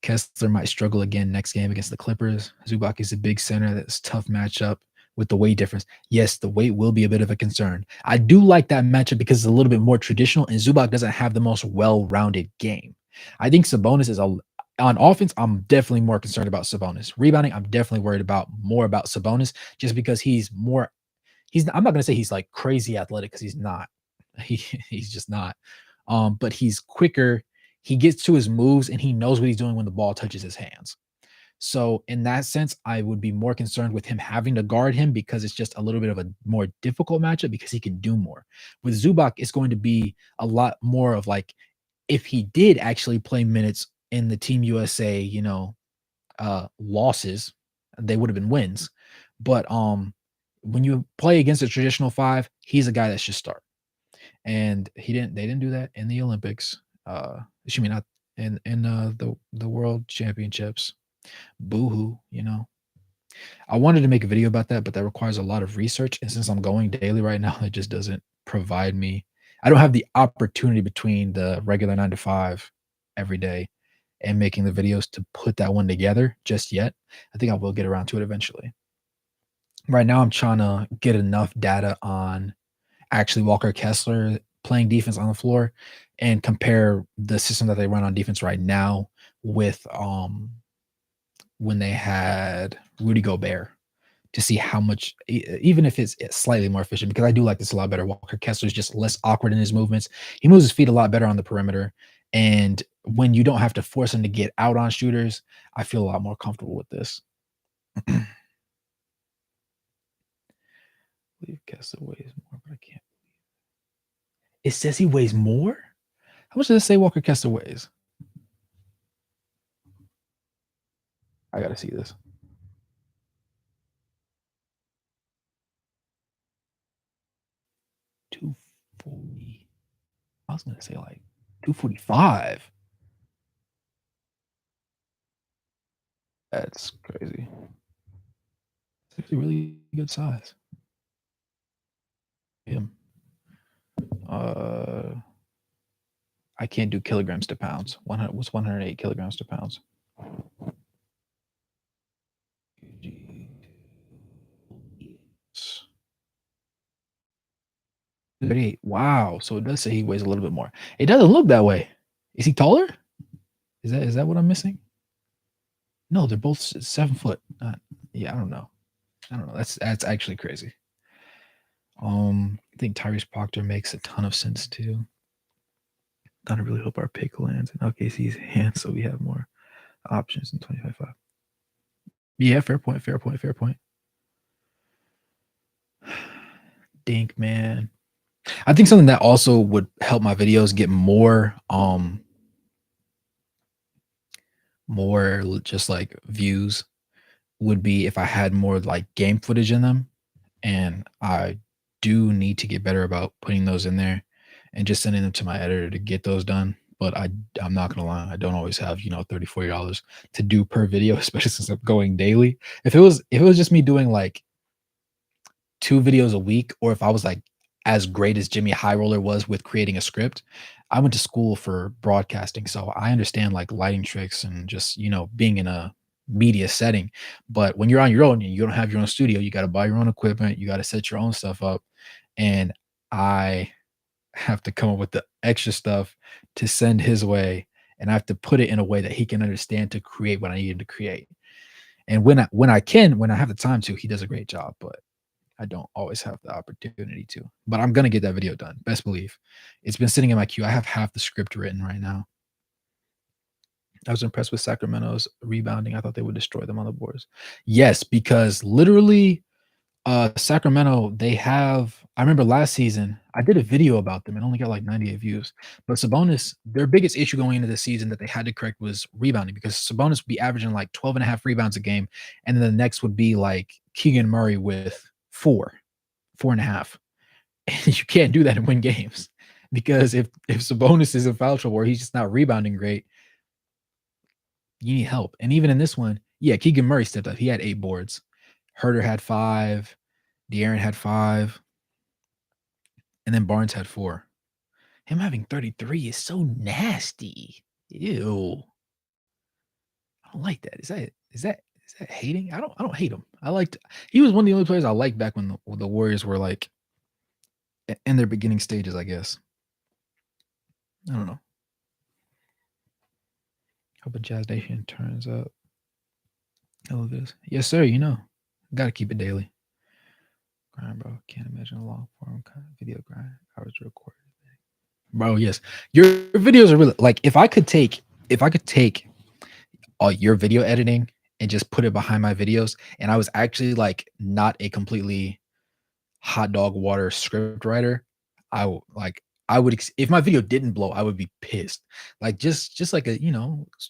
Speaker 1: Kessler might struggle again next game against the Clippers. Zubac is a big center. That's a tough matchup with the weight difference. Yes, the weight will be a bit of a concern. I do like that matchup because it's a little bit more traditional, and Zubac doesn't have the most well-rounded game. I think Sabonis is on offense. I'm definitely more concerned about Sabonis. Rebounding, I'm definitely worried more about Sabonis just because he's more. I'm not gonna say he's like crazy athletic because he's not. He's just not. But he's quicker. He gets to his moves and he knows what he's doing when the ball touches his hands. So in that sense, I would be more concerned with him having to guard him because it's just a little bit of a more difficult matchup because he can do more. With Zubac, it's going to be a lot more of like if he did actually play minutes in the Team USA, losses, they would have been wins. But, when you play against a traditional 5, he's a guy that should start, and they didn't do that in the Olympics, excuse me, not in the world championships. Boo-hoo, you know? I wanted to make a video about that, but that requires a lot of research, and since I'm going daily right now, it just doesn't provide me I don't have the opportunity between the regular 9 to 5 every day and making the videos to put that one together just yet. I think I will get around to it eventually. Right now, I'm trying to get enough data on actually Walker Kessler playing defense on the floor and compare the system that they run on defense right now with, when they had Rudy Gobert to see how much even if it's slightly more efficient, because I do like this a lot better. Walker Kessler is just less awkward in his movements. He moves his feet a lot better on the perimeter, and when you don't have to force him to get out on shooters, I feel a lot more comfortable with this. I believe Kessler weighs more, but I can't. It says he weighs more? How much does it say Walker Kessler weighs? I gotta see this. 240. I was gonna say like 245. That's crazy. It's actually really good size. Yeah. Uh, I can't do kilograms to pounds. 100 what's 108 kilograms to pounds? 38. Wow. So it does say he weighs a little bit more. It doesn't look that way. Is he taller? Is that what I'm missing? No, they're both 7 foot. Yeah, I don't know. I don't know. That's actually crazy. I think Tyrese Proctor makes a ton of sense too. Gotta really hope our pick lands in OKC's hands so we have more options in 2025. Yeah, fair point, fair point, fair point. Dink, man. I think something that also would help my videos get more just like views would be if I had more like game footage in them. And I do need to get better about putting those in there and just sending them to my editor to get those done. But I'm not gonna lie, I don't always have, $30, $40 to do per video, especially since I'm going daily. If it was just me doing like 2 videos a week, or if I was like as great as Jimmy High Roller was with creating a script, I went to school for broadcasting, so I understand like lighting tricks and just, being in a media setting. But when you're on your own and you don't have your own studio, you got to buy your own equipment, you got to set your own stuff up. And I have to come up with the extra stuff to send his way. And I have to put it in a way that he can understand to create what I need him to create. And when I have the time to, he does a great job. But I don't always have the opportunity to, but I'm gonna get that video done, best believe. It's been sitting in my queue. I have half the script written right now. I was impressed with Sacramento's rebounding. I thought they would destroy them on the boards. Yes, because literally, Sacramento, they have I remember last season, I did a video about them and only got like 98 views. But Sabonis, their biggest issue going into the season that they had to correct was rebounding because Sabonis would be averaging like 12 and a half rebounds a game. And then the next would be like Keegan Murray with 4.5. And you can't do that and win games because if Sabonis is in foul trouble or he's just not rebounding great, you need help. And even in this one, yeah, Keegan Murray stepped up. He had 8 boards. Herter had 5. De'Aaron had 5. And then Barnes had 4. Him having 33 is so nasty. Ew. I don't like that. Is that hating? I don't hate him. He was one of the only players I liked back when the Warriors were like in their beginning stages, I guess. I don't know. Hope a Jazz Nation turns up. Oh, this. Yes, sir. Gotta keep it daily. Grind, bro. Can't imagine a long form kind of video grind. Hours recorded. Bro, yes. Your videos are really like if I could take all your video editing and just put it behind my videos, and I was actually like not a completely hot dog water script writer, I would if my video didn't blow, I would be pissed. Like just like a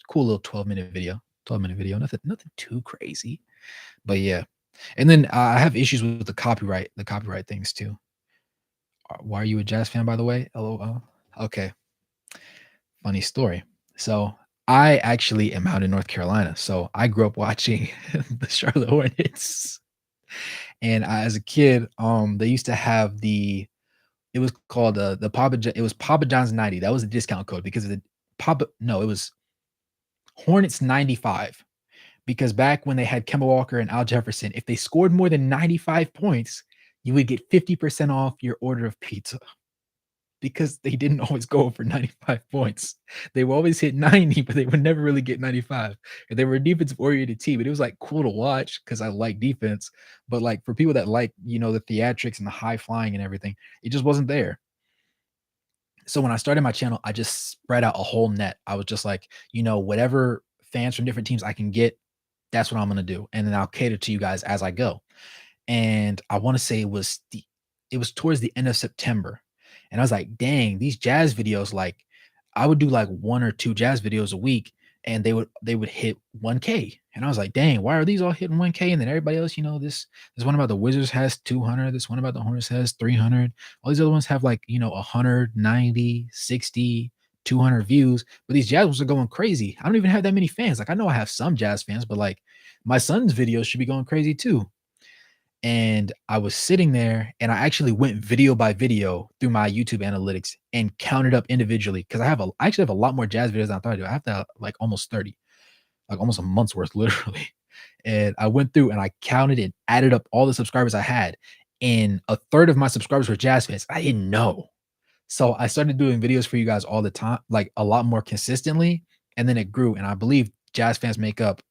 Speaker 1: cool little 12-minute video, 12-minute video, nothing too crazy. But yeah, And then I have issues with the copyright things too. Why are you a Jazz fan, by the way? LOL. Okay, funny story. So I actually am out in North Carolina. So I grew up watching the Charlotte Hornets. And as a kid, they used to have it was called the it was Papa John's 90. That was a discount code because of the Papa no, it was Hornets 95. Because back when they had Kemba Walker and Al Jefferson, if they scored more than 95 points, you would get 50% off your order of pizza because they didn't always go over 95 points. They would always hit 90, but they would never really get 95. And they were a defensive-oriented team, and it was, like, cool to watch because I like defense, but, like, for people that like, the theatrics and the high flying and everything, it just wasn't there. So when I started my channel, I just spread out a whole net. I was just like, whatever fans from different teams I can get, that's what I'm gonna do, and then I'll cater to you guys as I go. And I wanna say it was towards the end of September, and I was like, "Dang, these jazz videos," like, I would do, like, 1 or 2 jazz videos a week, and they would hit 1K, and I was like, "Dang, why are these all hitting 1K?" And then everybody else, this one about the Wizards has 200, this one about the Hornets has 300, all these other ones have, like, 100, 90, 60, 200 views, but these jazz ones are going crazy. I don't even have that many fans. Like, I know I have some jazz fans, but, like, my son's videos should be going crazy too. And I was sitting there and I actually went video by video through my YouTube analytics and counted up individually because I actually have a lot more jazz videos than I thought I do. I have to like almost 30, like almost a month's worth, literally. And I went through and I counted and added up all the subscribers I had. And a third of my subscribers were jazz fans. I didn't know. So I started doing videos for you guys all the time, like a lot more consistently. And then it grew. And I believe jazz fans make up,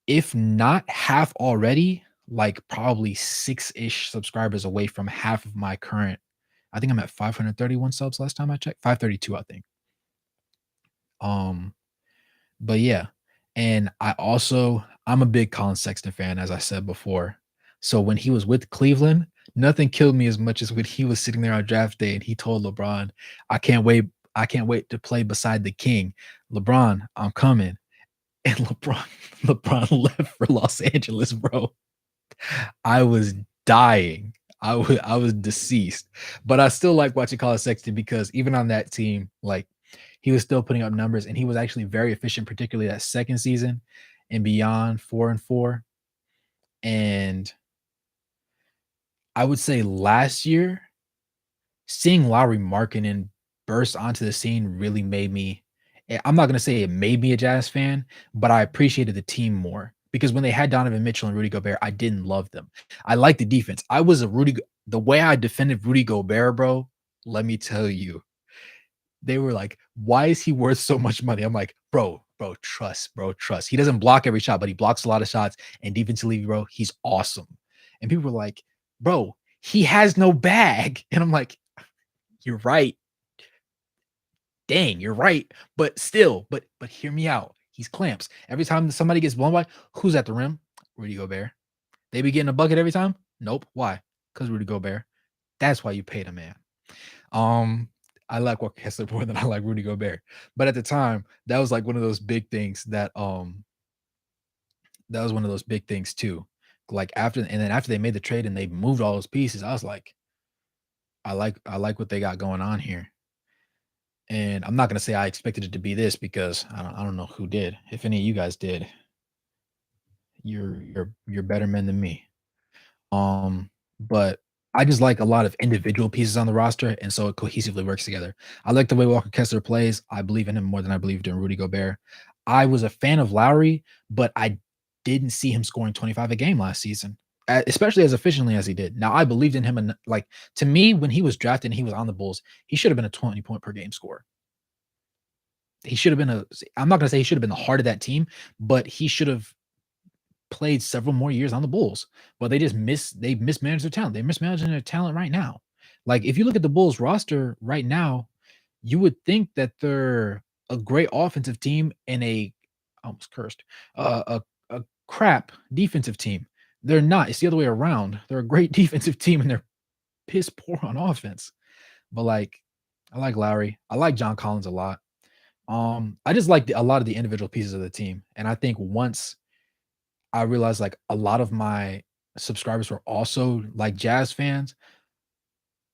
Speaker 1: if not half already, like probably 6-ish subscribers away from half of my current. I think I'm at 531 subs last time I checked, 532, I think. Um, but yeah, and I'm a big Colin Sexton fan, as I said before. So when he was with Cleveland, nothing killed me as much as when he was sitting there on draft day and he told LeBron, "I can't wait, I can't wait to play beside the king. LeBron, I'm coming." And LeBron left for Los Angeles, bro. I was dying. I was deceased. But I still like watching Colin Sexton because even on that team, like, he was still putting up numbers and he was actually very efficient, particularly that second season and beyond 4 and 4. And I would say last year, seeing Lowry Markkinen burst onto the scene really made me. I'm not gonna say it made me a Jazz fan, but I appreciated the team more because when they had Donovan Mitchell and Rudy Gobert, I didn't love them. I liked the defense. I was a the way I defended Rudy Gobert, bro, let me tell you, they were like, "Why is he worth so much money?" I'm like, bro, trust, bro, trust. He doesn't block every shot, but he blocks a lot of shots, and defensively, bro, he's awesome." And people were like, "Bro, he has no bag." And I'm like, "You're right. Dang, you're right. But still, but hear me out. He's clamps. Every time somebody gets blown by, who's at the rim? Rudy Gobert. They be getting a bucket every time? Nope. Why? Because Rudy Gobert. That's why you paid a man. Um, I like Walker Kessler more than I like Rudy Gobert. But at the time, that was like one of those big things that was one of those big things too. Like after they made the trade and they moved all those pieces, I was like, I like what they got going on here. And I'm not gonna say I expected it to be this because I don't know who did. If any of you guys did, you're better men than me. But I just like a lot of individual pieces on the roster, and so it cohesively works together. I like the way Walker Kessler plays. I believe in him more than I believed in Rudy Gobert. I was a fan of Lowry, but I didn't see him scoring 25 a game last season, especially as efficiently as he did. Now I believed in him, and like, to me, when he was drafted and he was on the Bulls, he should have been a 20-point per game scorer. He should have been a. I'm not gonna say he should have been the heart of that team, but he should have played several more years on the Bulls, but they mismanaged their talent. They're mismanaging their talent right now. Like, if you look at the Bulls roster right now, you would think that they're a great offensive team and I almost cursed, a crap defensive team. They're not. It's the other way around. They're a great defensive team and they're piss poor on offense. But like, I like Lowry. I like John Collins a lot. I just like a lot of the individual pieces of the team, and I think once I realized like a lot of my subscribers were also like Jazz fans.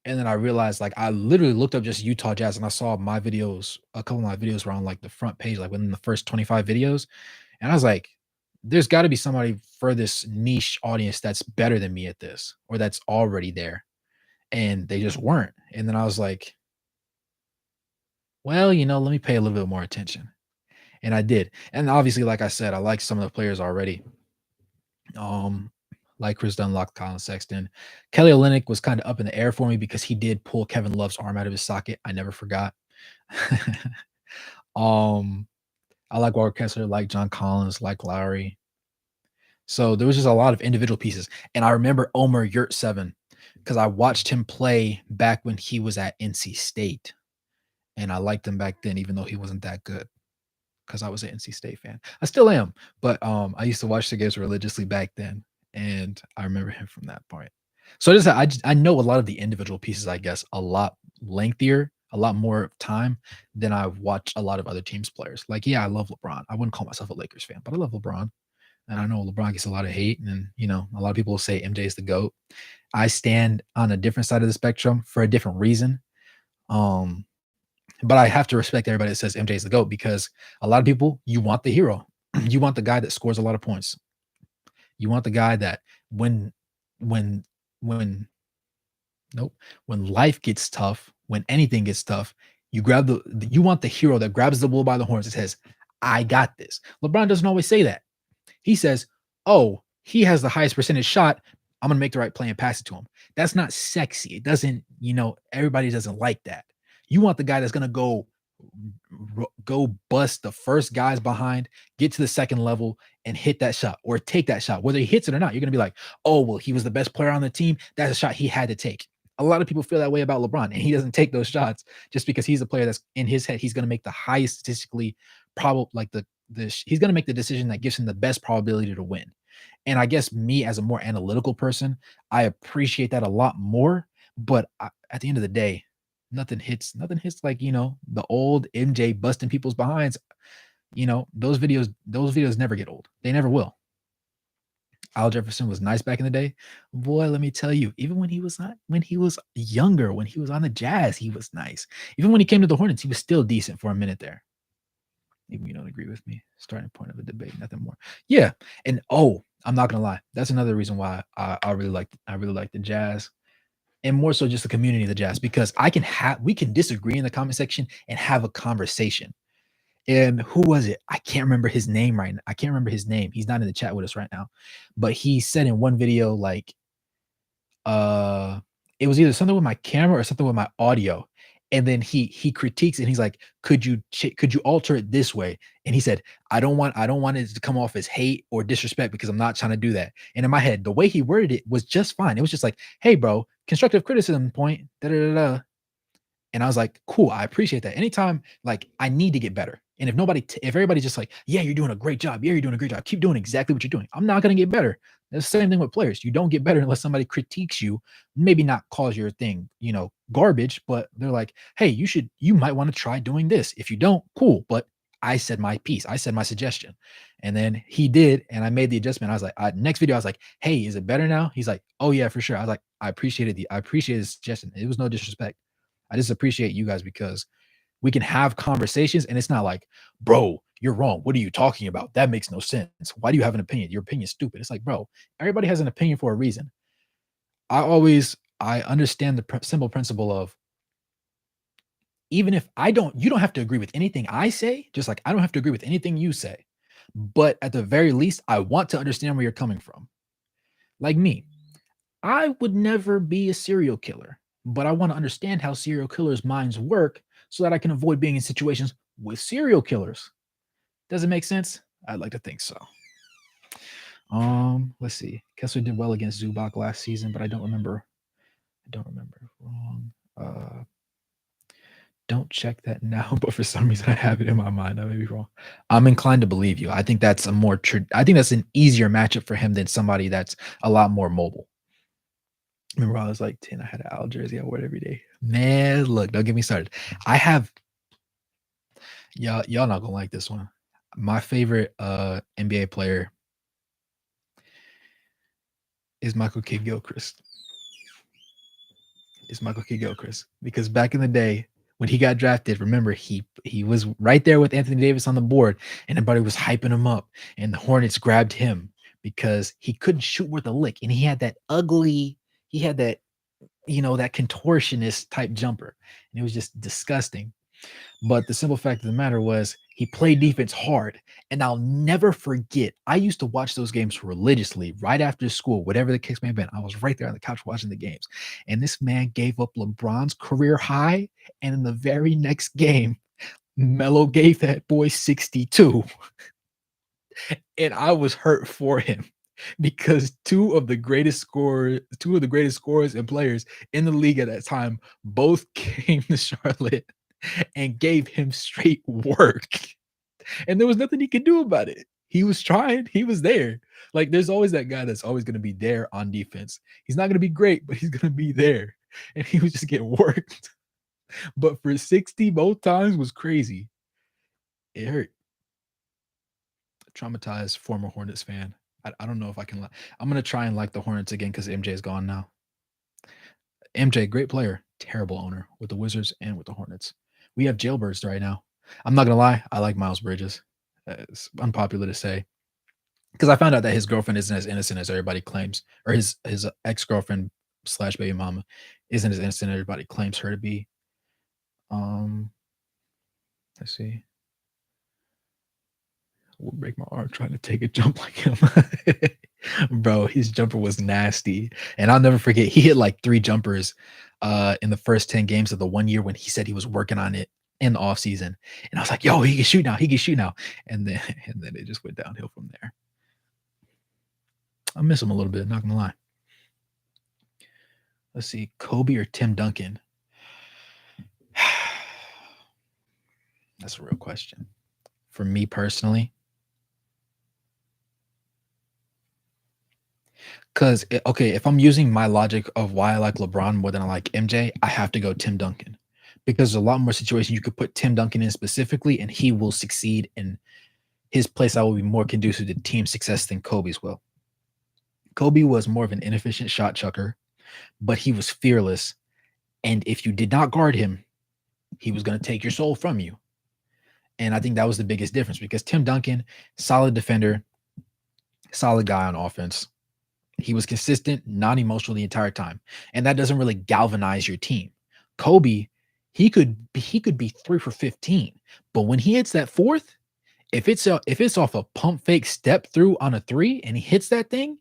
Speaker 1: And then I realized like I literally looked up just Utah Jazz and I saw my videos, a couple of my videos were on like the front page, like within the first 25 videos. And I was like, there's got to be somebody for this niche audience that's better than me at this or that's already there. And they just weren't. And then I was like, well, let me pay a little bit more attention. And I did. And obviously, like I said, I like some of the players already. Um, like Chris Dunlop, Colin Sexton. Kelly Olynyk was kind of up in the air for me because he did pull Kevin Love's arm out of his socket. I never forgot. um, I like Walker Kessler, like John Collins, like Lowry. So there was just a lot of individual pieces. And I remember Omer Yurtseven because I watched him play back when he was at NC State. And I liked him back then, even though he wasn't that good. Because I was an NC State fan. I still am, but I used to watch the games religiously back then, and I remember him from that point. So I know a lot of the individual pieces, I guess, a lot lengthier, a lot more time than I've watched a lot of other teams' players. Like, yeah, I love LeBron. I wouldn't call myself a Lakers fan, but I love LeBron, and I know LeBron gets a lot of hate, and a lot of people say MJ is the GOAT. I stand on a different side of the spectrum for a different reason. Um, but I have to respect everybody that says MJ is the GOAT because a lot of people, you want the hero. You want the guy that scores a lot of points. You want the guy that when when when nope, when life gets tough, when anything gets tough, you want the hero that grabs the bull by the horns and says, "I got this." LeBron doesn't always say that. He says, "Oh, he has the highest percentage shot. I'm gonna make the right play and pass it to him." That's not sexy. It doesn't, everybody doesn't like that. You want the guy that's gonna go bust the first guys behind, get to the second level, and hit that shot or take that shot. Whether he hits it or not, you're gonna be like, "Oh, well, he was the best player on the team. That's a shot he had to take." A lot of people feel that way about LeBron, and he doesn't take those shots just because he's a player that's in his head. He's gonna make the highest statistically probable, like he's gonna make the decision that gives him the best probability to win. And I guess me as a more analytical person, I appreciate that a lot more. But at the end of the day, nothing hits like the old MJ busting people's behinds. Those videos never get old. They never will. Al Jefferson was nice back in the day. Boy, let me tell you, even when he was younger, when he was on the Jazz, he was nice. Even when he came to the Hornets, he was still decent for a minute there. Even you don't agree with me. Starting point of a debate, nothing more. Yeah, and I'm not gonna lie. That's another reason why I really like the Jazz, and more so just the community of the Jazz because we can disagree in the comment section and have a conversation. And who was it? I can't remember his name right now. I can't remember his name. He's not in the chat with us right now, but he said in one video like uh it was either something with my camera or something with my audio, and then he critiques and he's like, could you alter it this way? And he said, I don't want it to come off as hate or disrespect because I'm not trying to do that. And in my head, the way he worded it was just fine. It was just like, hey bro, constructive criticism point da da da da. And I was like, cool, I appreciate that. Anytime, like, I need to get better. And if everybody's just like, yeah, you're doing a great job. Yeah, you're doing a great job. Keep doing exactly what you're doing. I'm not going to get better. It's the same thing with players. You don't get better unless somebody critiques you, maybe not calls your thing, garbage, but they're like, hey, you might want to try doing this. If you don't, cool. But I said my piece. I said my suggestion. And then he did. And I made the adjustment. I was like, next video, I was like, hey, is it better now? He's like, oh yeah, for sure. I was like, I appreciated the suggestion. It was no disrespect. I just appreciate you guys because we can have conversations and it's not like, bro, you're wrong. What are you talking about? That makes no sense. Why do you have an opinion? Your opinion's stupid. It's like, bro, everybody has an opinion for a reason. I understand the simple principle of even if you don't have to agree with anything I say, just like I don't have to agree with anything you say. But at the very least, I want to understand where you're coming from. Like me, I would never be a serial killer, but I want to understand how serial killers' minds work so that I can avoid being in situations with serial killers. Does it make sense? I'd like to think so. Let's see. Kessler did well against Zubac last season, but I don't remember. Wrong. Don't check that now, but for some reason I have it in my mind. I may be wrong. I'm inclined to believe you. I think that's I think that's an easier matchup for him than somebody that's a lot more mobile. Remember when I was like 10, I had an Al jersey I wore it every day. Man, look, don't get me started. I have y'all not gonna like this one. My favorite NBA player is Michael K. Gilchrist. Is Michael K. Gilchrist because back in the day when he got drafted, remember he was right there with Anthony Davis on the board, and everybody was hyping him up, and the Hornets grabbed him because he couldn't shoot worth a lick, and he had that ugly, he had that that contortionist type jumper, and it was just disgusting. But the simple fact of the matter was he played defense hard. And I'll never forget, I used to watch those games religiously right after school, whatever the case may have been. I was right there on the couch watching the games. And this man gave up LeBron's career high. And in the very next game, Melo gave that boy 62. And I was hurt for him because two of the greatest scorers and players in the league at that time both came to Charlotte and gave him straight work. And there was nothing he could do about it. He was trying, he was there. Like there's always that guy that's always going to be there on defense. He's not going to be great, but he's going to be there. And he was just getting worked. But for 60 both times was crazy. It hurt. Traumatized former Hornets fan. I don't know if I can. I'm gonna try and like the Hornets again because MJ is gone now. MJ, great player, terrible owner with the Wizards and with the Hornets. We have jailbirds right now. I'm not gonna lie, I like Miles Bridges. It's unpopular to say because I found out that his girlfriend isn't as innocent as everybody claims, or his ex girlfriend slash baby mama isn't as innocent as everybody claims her to be. Um, let's see. Will break my arm trying to take a jump like him. Bro, his jumper was nasty. And I'll never forget, he hit like 3 jumpers in the first 10 games of the 1 year when he said he was working on it in the off season. And I was like, yo, he can shoot now. He can shoot now. And then and then it just went downhill from there. I miss him a little bit, not gonna lie. Let's see, Kobe or Tim Duncan? That's a real question. For me personally, because okay, if I'm using my logic of why I like LeBron more than I like MJ, I have to go Tim Duncan because there's a lot more situations you could put Tim Duncan in specifically, and he will succeed in his place. I will be more conducive to team success than Kobe's will. Kobe was more of an inefficient shot chucker, but he was fearless. And if you did not guard him, he was going to take your soul from you. And I think that was the biggest difference because Tim Duncan, solid defender, solid guy on offense. He was consistent, non-emotional the entire time. And that doesn't really galvanize your team. Kobe, he could be 3 for 15, but when he hits that fourth, if it's off a pump fake step through on a 3 and he hits that thing,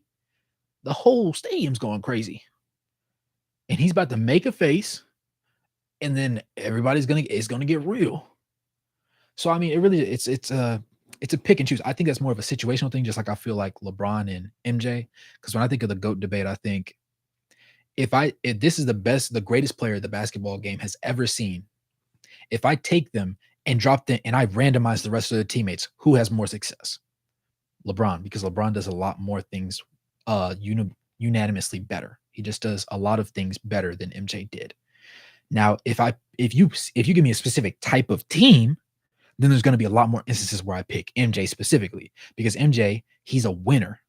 Speaker 1: the whole stadium's going crazy. And he's about to make a face and then everybody's gonna get real. So I mean, it really it's a pick and choose. I think that's more of a situational thing, just like I feel like LeBron and MJ. Because when I think of the GOAT debate, I think if this is the greatest player the basketball game has ever seen, if I take them and drop them and I randomize the rest of the teammates, who has more success? LeBron, because LeBron does a lot more things unanimously better. He just does a lot of things better than MJ did. Now, if you give me a specific type of team, then there's going to be a lot more instances where I pick MJ specifically because MJ, he's a winner.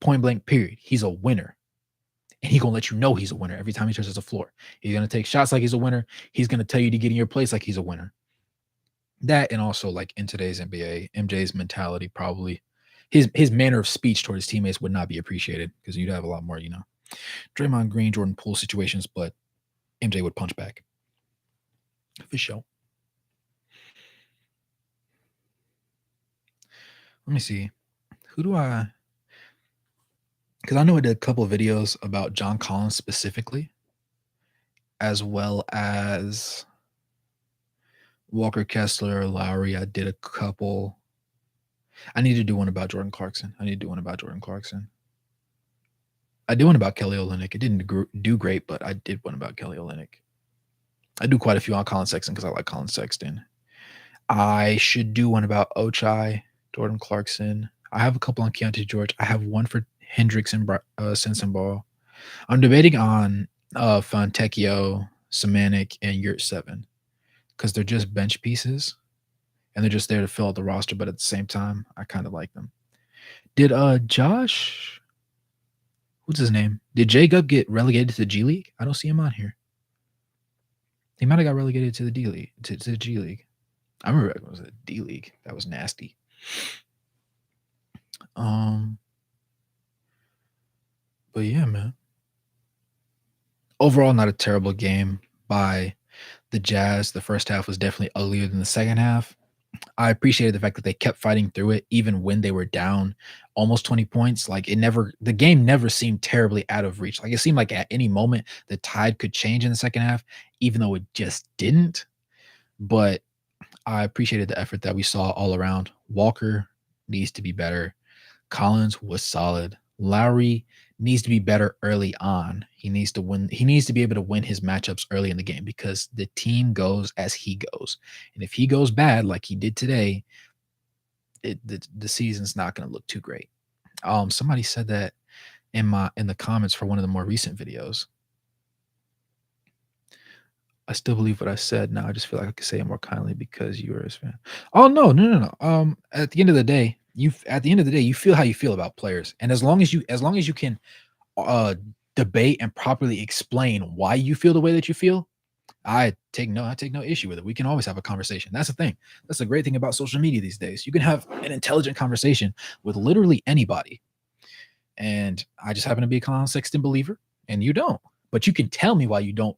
Speaker 1: Point blank, period. He's a winner. And he's going to let you know he's a winner every time he touches the floor. He's going to take shots like he's a winner. He's going to tell you to get in your place like he's a winner. That and also like in today's NBA, MJ's mentality probably his manner of speech towards his teammates would not be appreciated because you'd have a lot more, Draymond Green, Jordan Poole situations, but MJ would punch back. For sure. Let me see. Who do I because I know I did a couple of videos about John Collins specifically, as well as Walker Kessler, Lowry. I did a couple. I need to do one about Jordan Clarkson. I did one about Kelly Olynyk. It didn't do great, but I did one about Kelly Olynyk. I do quite a few on Colin Sexton because I like Colin Sexton. I should do one about Ochai, Jordan Clarkson. I have a couple on Keontae George. I have one for Hendricks and Sensenball. I'm debating on Fontecchio, Samanik, and Yurt 7 because they're just bench pieces and they're just there to fill out the roster, but at the same time, I kind of like them. Did Josh What's his name? Did J Gub get relegated to the G League? I don't see him on here. He might have got relegated to the D League, to the G League. I remember it was a D League. That was nasty. Um, but yeah, man. Overall, not a terrible game by the Jazz. The first half was definitely uglier than the second half. I appreciated the fact that they kept fighting through it, even when they were down almost 20 points. Like the game never seemed terribly out of reach. Like it seemed like at any moment the tide could change in the second half, even though it just didn't. But I appreciated the effort that we saw all around. Walker needs to be better. Collins was solid. Lowry needs to be better early on. He needs to win. He needs to be able to win his matchups early in the game because the team goes as he goes. And if he goes bad like he did today, the season's not going to look too great. Somebody said that in the comments for one of the more recent videos. I still believe what I said. Now I just feel like I could say it more kindly because you were his fan. Oh no, no, no, no. At the end of the day, you feel how you feel about players, and as long as you can uh debate and properly explain why you feel the way that you feel, I take no issue with it. We can always have a conversation. That's the thing. That's the great thing about social media these days. You can have an intelligent conversation with literally anybody. And I just happen to be a Colin Sexton believer, and you don't. But you can tell me why you don't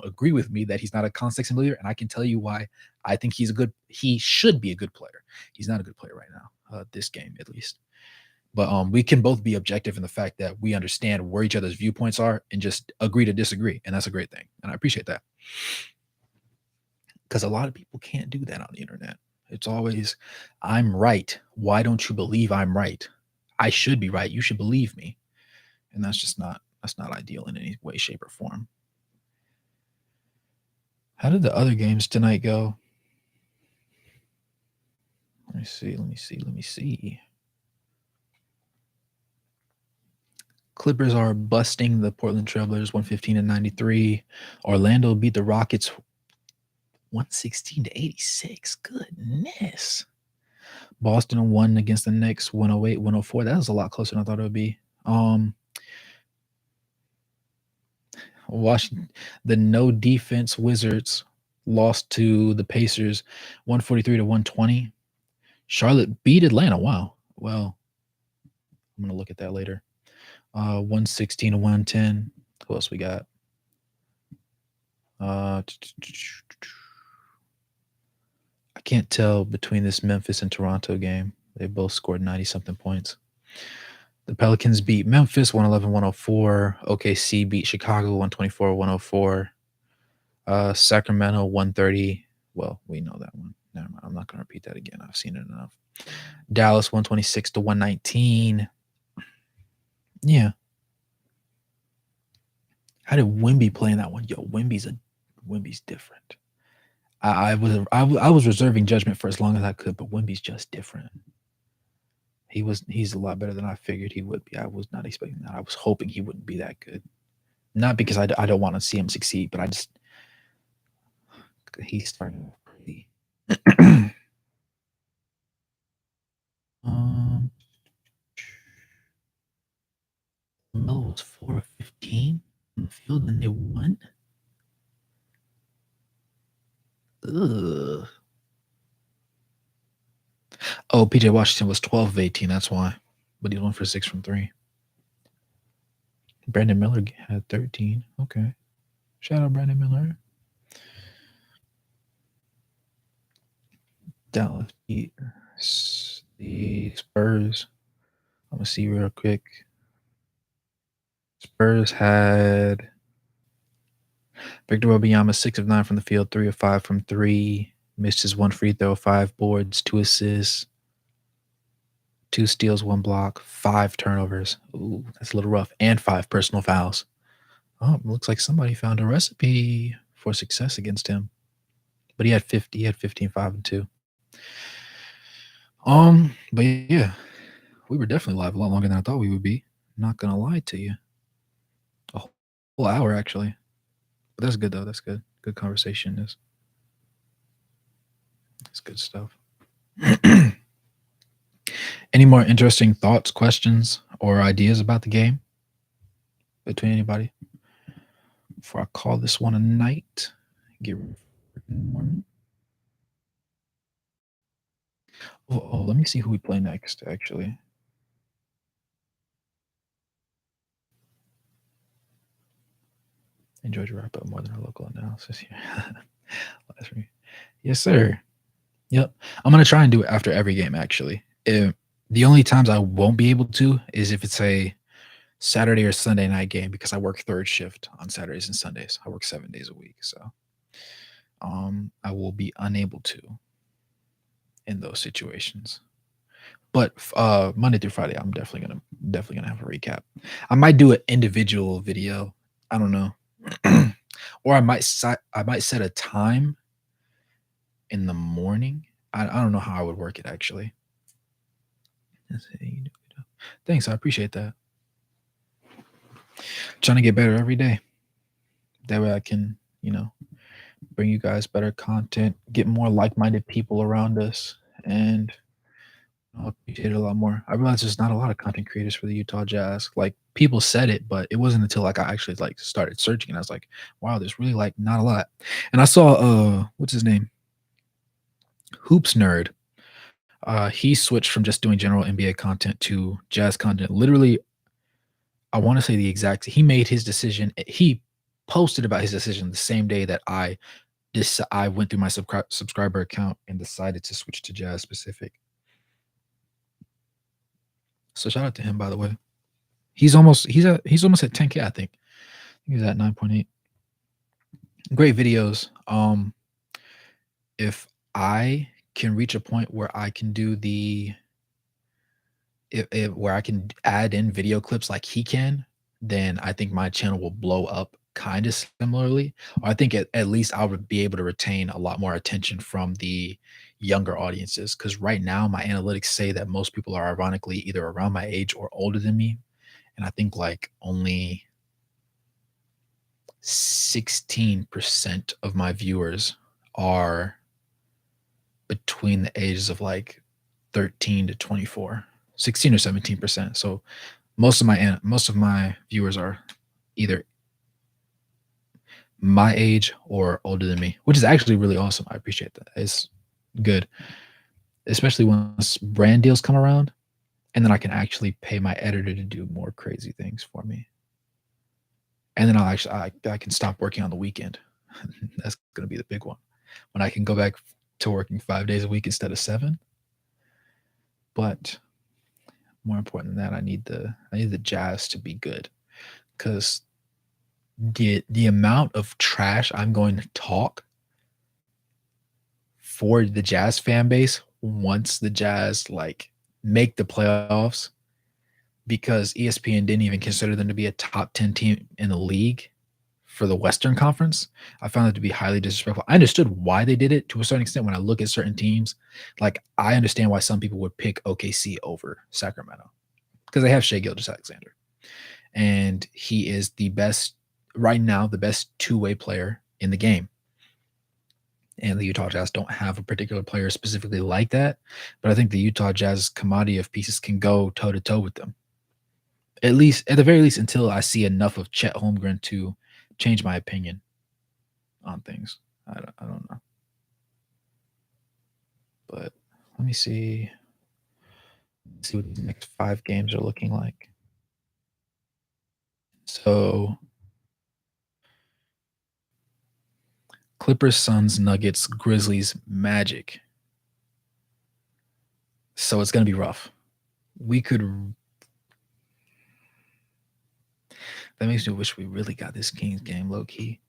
Speaker 1: agree with me that he's not a Colin Sexton believer, and I can tell you why I think he should be a good player. He's not a good player right now, this game at least. But we can both be objective in the fact that we understand where each other's viewpoints are and just agree to disagree, and that's a great thing, and I appreciate that because a lot of people can't do that on the internet. It's always, I'm right. Why don't you believe I'm right? I should be right. You should believe me. And that's not ideal in any way, shape, or form. How did the other games tonight go? Let me see. Let me see. Let me see. Clippers are busting the Portland Trailblazers 115-93. Orlando beat the Rockets 116-86. Goodness. Boston won against the Knicks 108-104. That was a lot closer than I thought it would be. Washington, the no defense Wizards lost to the Pacers 143-120. Charlotte beat Atlanta. Wow. Well, I'm gonna look at that later. 116-110. Who else we got? I can't tell between this Memphis and Toronto game. They both scored 90 something points. The Pelicans beat Memphis 111-104. OKC beat Chicago 124-104. Sacramento 130. Well, we know that one. Never mind. I'm not going to repeat that again. I've seen it enough. Dallas 126-119. Yeah. How did Wemby play in that one? Yo, Wemby's different. I was reserving judgment for as long as I could, but Wemby's just different. He's a lot better than I figured he would be. I was not expecting that. I was hoping he wouldn't be that good. Not because I don't want to see him succeed, but he's starting pretty. Melo was 4 of 15 on the field and they won. Ugh. Oh, PJ Washington was 12 of 18. That's why. But he's 1 for 6 from 3. Brandon Miller had 13. Okay. Shout out Brandon Miller. Dallas beat the Spurs. I'm going to see real quick. Spurs had Victor Wembanyama 6 of 9 from the field, 3 of 5 from 3. Missed his 1 free throw, 5 boards, 2 assists, 2 steals, 1 block, 5 turnovers. Ooh, that's a little rough. And 5 personal fouls. Oh, looks like somebody found a recipe for success against him. But he had 50. He had 15, 5, and 2. But yeah, we were definitely live a lot longer than I thought we would be. Not gonna lie to you. A whole hour actually. But that's good though. That's good. Good conversation. That's good stuff. Any more interesting thoughts, questions, or ideas about the game? between anybody before I call this one a night. Get ready for the morning. Let me see who we play next. Actually, enjoyed your wrap up more than our local analysis here. Last week. Yes, sir. Yep. I'm gonna try and do it after every game. Actually, the only times I won't be able to is if it's a Saturday or Sunday night game because I work third shift on Saturdays and Sundays. I work 7 days a week, so I will be unable to in those situations. But Monday through Friday, I'm definitely gonna have a recap. I might do an individual video. I don't know, or I might set a time in the morning. I don't know how I would work it actually. Thanks, I appreciate that. Trying to get better every day. That way I can, bring you guys better content, get more like-minded people around us, and I'll appreciate it a lot more. I realize there's not a lot of content creators for the Utah Jazz. Like people said it, but it wasn't until like I actually like started searching and I was like, wow, there's really like not a lot. And I saw what's his name? Hoops Nerd. He switched from just doing general NBA content to jazz content. Literally, I want to say the exact he made his decision. He posted about his decision the same day that I went through my subscriber account and decided to switch to jazz specific. So shout out to him, by the way. He's almost at 10K, I think. He's at 9.8. Great videos. If I can reach a point where I can do the where I can add in video clips like he can, then I think my channel will blow up kind of similarly. Or I think at least I would be able to retain a lot more attention from the younger audiences. Because right now, my analytics say that most people are ironically either around my age or older than me. And I think like only 16% of my viewers are between the ages of like 13 to 24, 16 or 17%. So most of my viewers are either my age or older than me, which is actually really awesome. I appreciate that. It's good, especially once brand deals come around, and then I can actually pay my editor to do more crazy things for me. And then I can stop working on the weekend. That's gonna be the big one. When I can go back to working 5 days a week instead of seven. But more important than that, I need the jazz to be good because the amount of trash I'm going to talk for the Jazz fan base once the Jazz like make the playoffs because ESPN didn't even consider them to be a top 10 team in the league for the Western Conference. I found it to be highly disrespectful. I understood why they did it to a certain extent when I look at certain teams. Like I understand why some people would pick OKC over Sacramento because they have Shea Gilgeous-Alexander. And he is the best right now, the best two-way player in the game. And the Utah Jazz don't have a particular player specifically like that, but I think the Utah Jazz commodity of pieces can go toe to toe with them. At the very least, until I see enough of Chet Holmgren to change my opinion on things. I don't know, but let me see what the next 5 games are looking like. So Clippers, Suns, Nuggets, Grizzlies, Magic. So it's gonna be rough. We could. That makes me wish we really got this Kings game low key,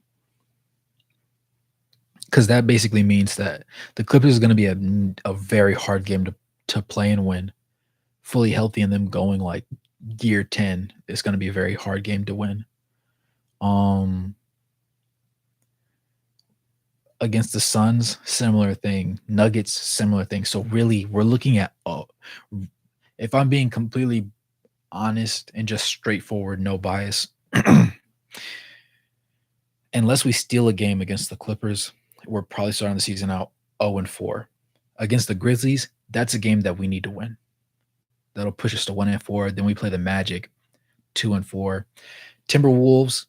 Speaker 1: because that basically means that the Clippers is gonna be a very hard game to play and win. Fully healthy and them going like gear 10 is gonna be a very hard game to win. Um, against the Suns, similar thing. Nuggets, similar thing. So really, we're looking at if I'm being completely honest and just straightforward, no bias, unless we steal a game against the Clippers, we're probably starting the season out 0-4. Against the Grizzlies, that's a game that we need to win. That'll push us to 1-4. Then we play the Magic, 2-4. Timberwolves,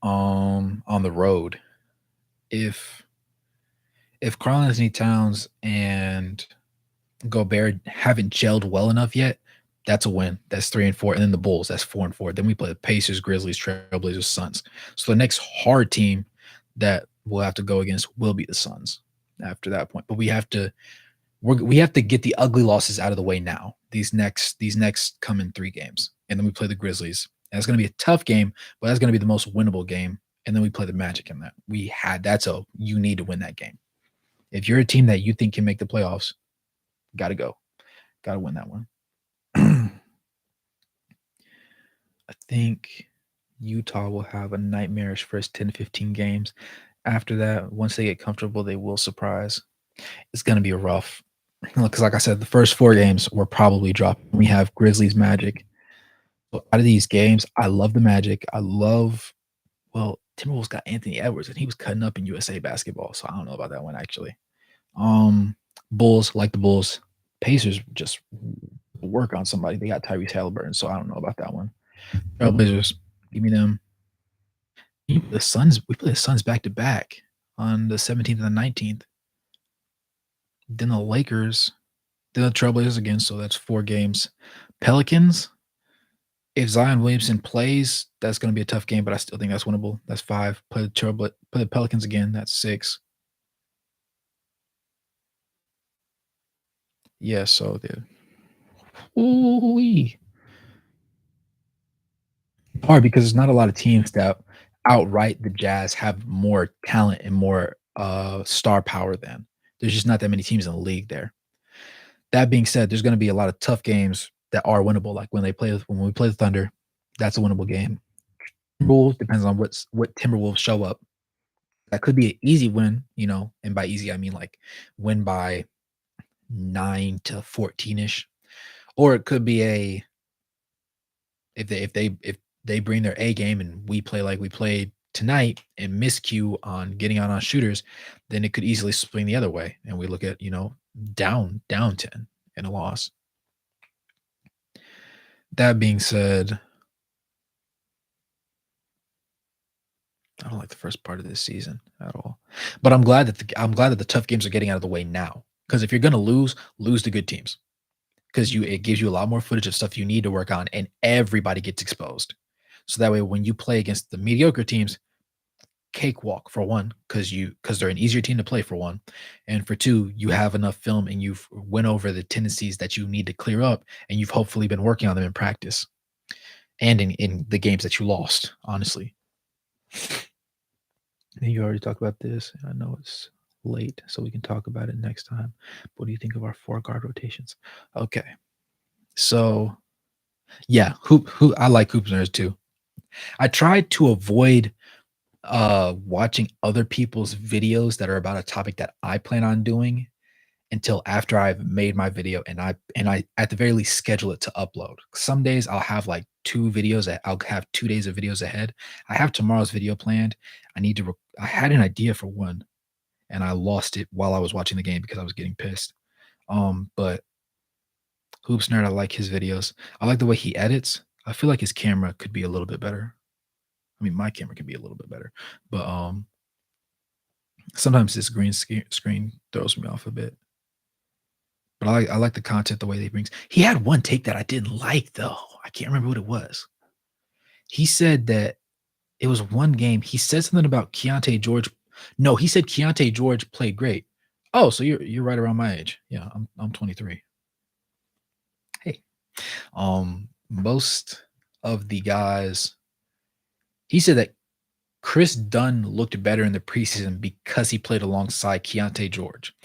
Speaker 1: on the road. If Karl Anthony Towns and Gobert haven't gelled well enough yet, that's a win. That's 3-4. And then the Bulls, that's 4-4. Then we play the Pacers, Grizzlies, Trailblazers, Suns. So the next hard team that we'll have to go against will be the Suns after that point. But we have to get the ugly losses out of the way now. These next coming 3 games. And then we play the Grizzlies. And it's gonna be a tough game, but that's gonna be the most winnable game. And then we play the Magic in that. You need to win that game. If you're a team that you think can make the playoffs, gotta go. Gotta win that one. I think Utah will have a nightmarish first 10 to 15 games. After that, once they get comfortable, they will surprise. It's gonna be a rough because like I said, the first 4 games we're probably dropping. We have Grizzlies, Magic. So out of these games, I love the Magic. Timberwolves got Anthony Edwards, and he was cutting up in USA basketball. So I don't know about that one actually. Bulls, like the Bulls. Pacers just work on somebody. They got Tyrese Halliburton, so I don't know about that one. Trailblazers, give me them. The Suns, we play the Suns back to back on the 17th and the 19th. Then the Lakers, then the Trailblazers again, so that's 4 games. Pelicans, if Zion Williamson plays, that's going to be a tough game, but I still think that's winnable. That's 5. Play the Pelicans again. That's 6. Yeah, so ooh hard because there's not a lot of teams that outright the Jazz have more talent and more star power than. There's just not that many teams in the league there. That being said, there's going to be a lot of tough games that are winnable. Like when we play the Thunder, that's a winnable game. Timberwolves depends on what Timberwolves show up. That could be an easy win, and by easy I mean like win by 9 to 14 ish, or it could be if they bring their A game and we play like we played tonight and miscue on getting out on shooters, then it could easily swing the other way, and we look at down 10 in a loss. That being said, I don't like the first part of this season at all, but I'm glad that the tough games are getting out of the way now. Because if you're gonna lose the good teams, because it gives you a lot more footage of stuff you need to work on, and everybody gets exposed. So that way, when you play against the mediocre teams, cakewalk for one, because they're an easier team to play for one, and for two, you have enough film and you've went over the tendencies that you need to clear up, and you've hopefully been working on them in practice and in the games that you lost. Honestly, I think you already talked about this. I know it's late, so we can talk about it next time. What do you think of our 4 guard rotations? Okay, so yeah, hoop. I like hoop nerds too. I tried to avoid watching other people's videos that are about a topic that I plan on doing until after I've made my video and I at the very least schedule it to upload. Some days I'll have like 2 videos that I'll have 2 days of videos ahead. I have tomorrow's video planned. I had an idea for one and I lost it while I was watching the game because I was getting pissed. But Hoops Nerd, I like his videos. I like the way he edits. I feel like his camera could be a little bit better. I mean, my camera can be a little bit better, but sometimes this screen throws me off a bit. But I like the content, the way that he brings. He had one take that I didn't like though. I can't remember what it was. He said that it was one game. He said something about Keontae George. No, he said Keontae George played great. Oh, so you're right around my age. Yeah, I'm 23. Hey, most of the guys. He said that Chris Dunn looked better in the preseason because he played alongside Keontae George.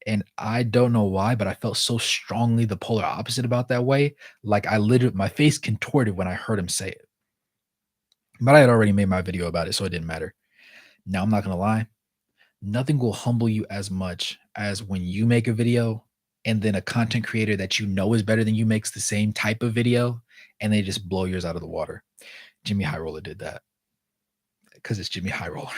Speaker 1: And I don't know why, but I felt so strongly the polar opposite about that way. Like I literally, my face contorted when I heard him say it. But I had already made my video about it, so it didn't matter. Now, I'm not going to lie. Nothing will humble you as much as when you make a video and then a content creator that you know is better than you makes the same type of video and they just blow yours out of the water. Jimmy High Roller did that because it's Jimmy High Roller.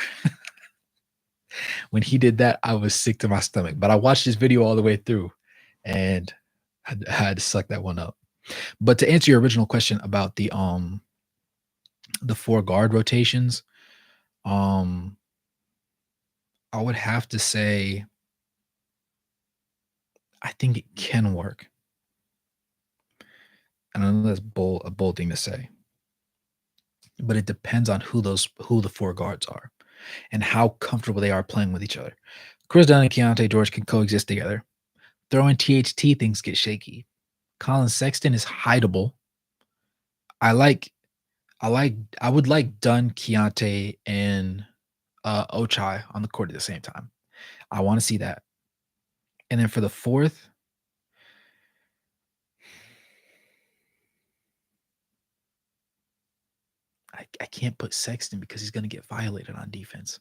Speaker 1: When he did that, I was sick to my stomach. But I watched this video all the way through and I had to suck that one up. But to answer your original question about the four guard rotations, um, I would have to say I think it can work. And I know that's a bold thing to say, but it depends on who the four guards are and how comfortable they are playing with each other. Chris Dunn and Keontae George can coexist together. Throwing THT, things get shaky. Colin Sexton is hideable. I like I would like Dunn, Keontae, and Ochai on the court at the same time. I want to see that. And then for the fourth, I can't put Sexton because he's gonna get violated on defense.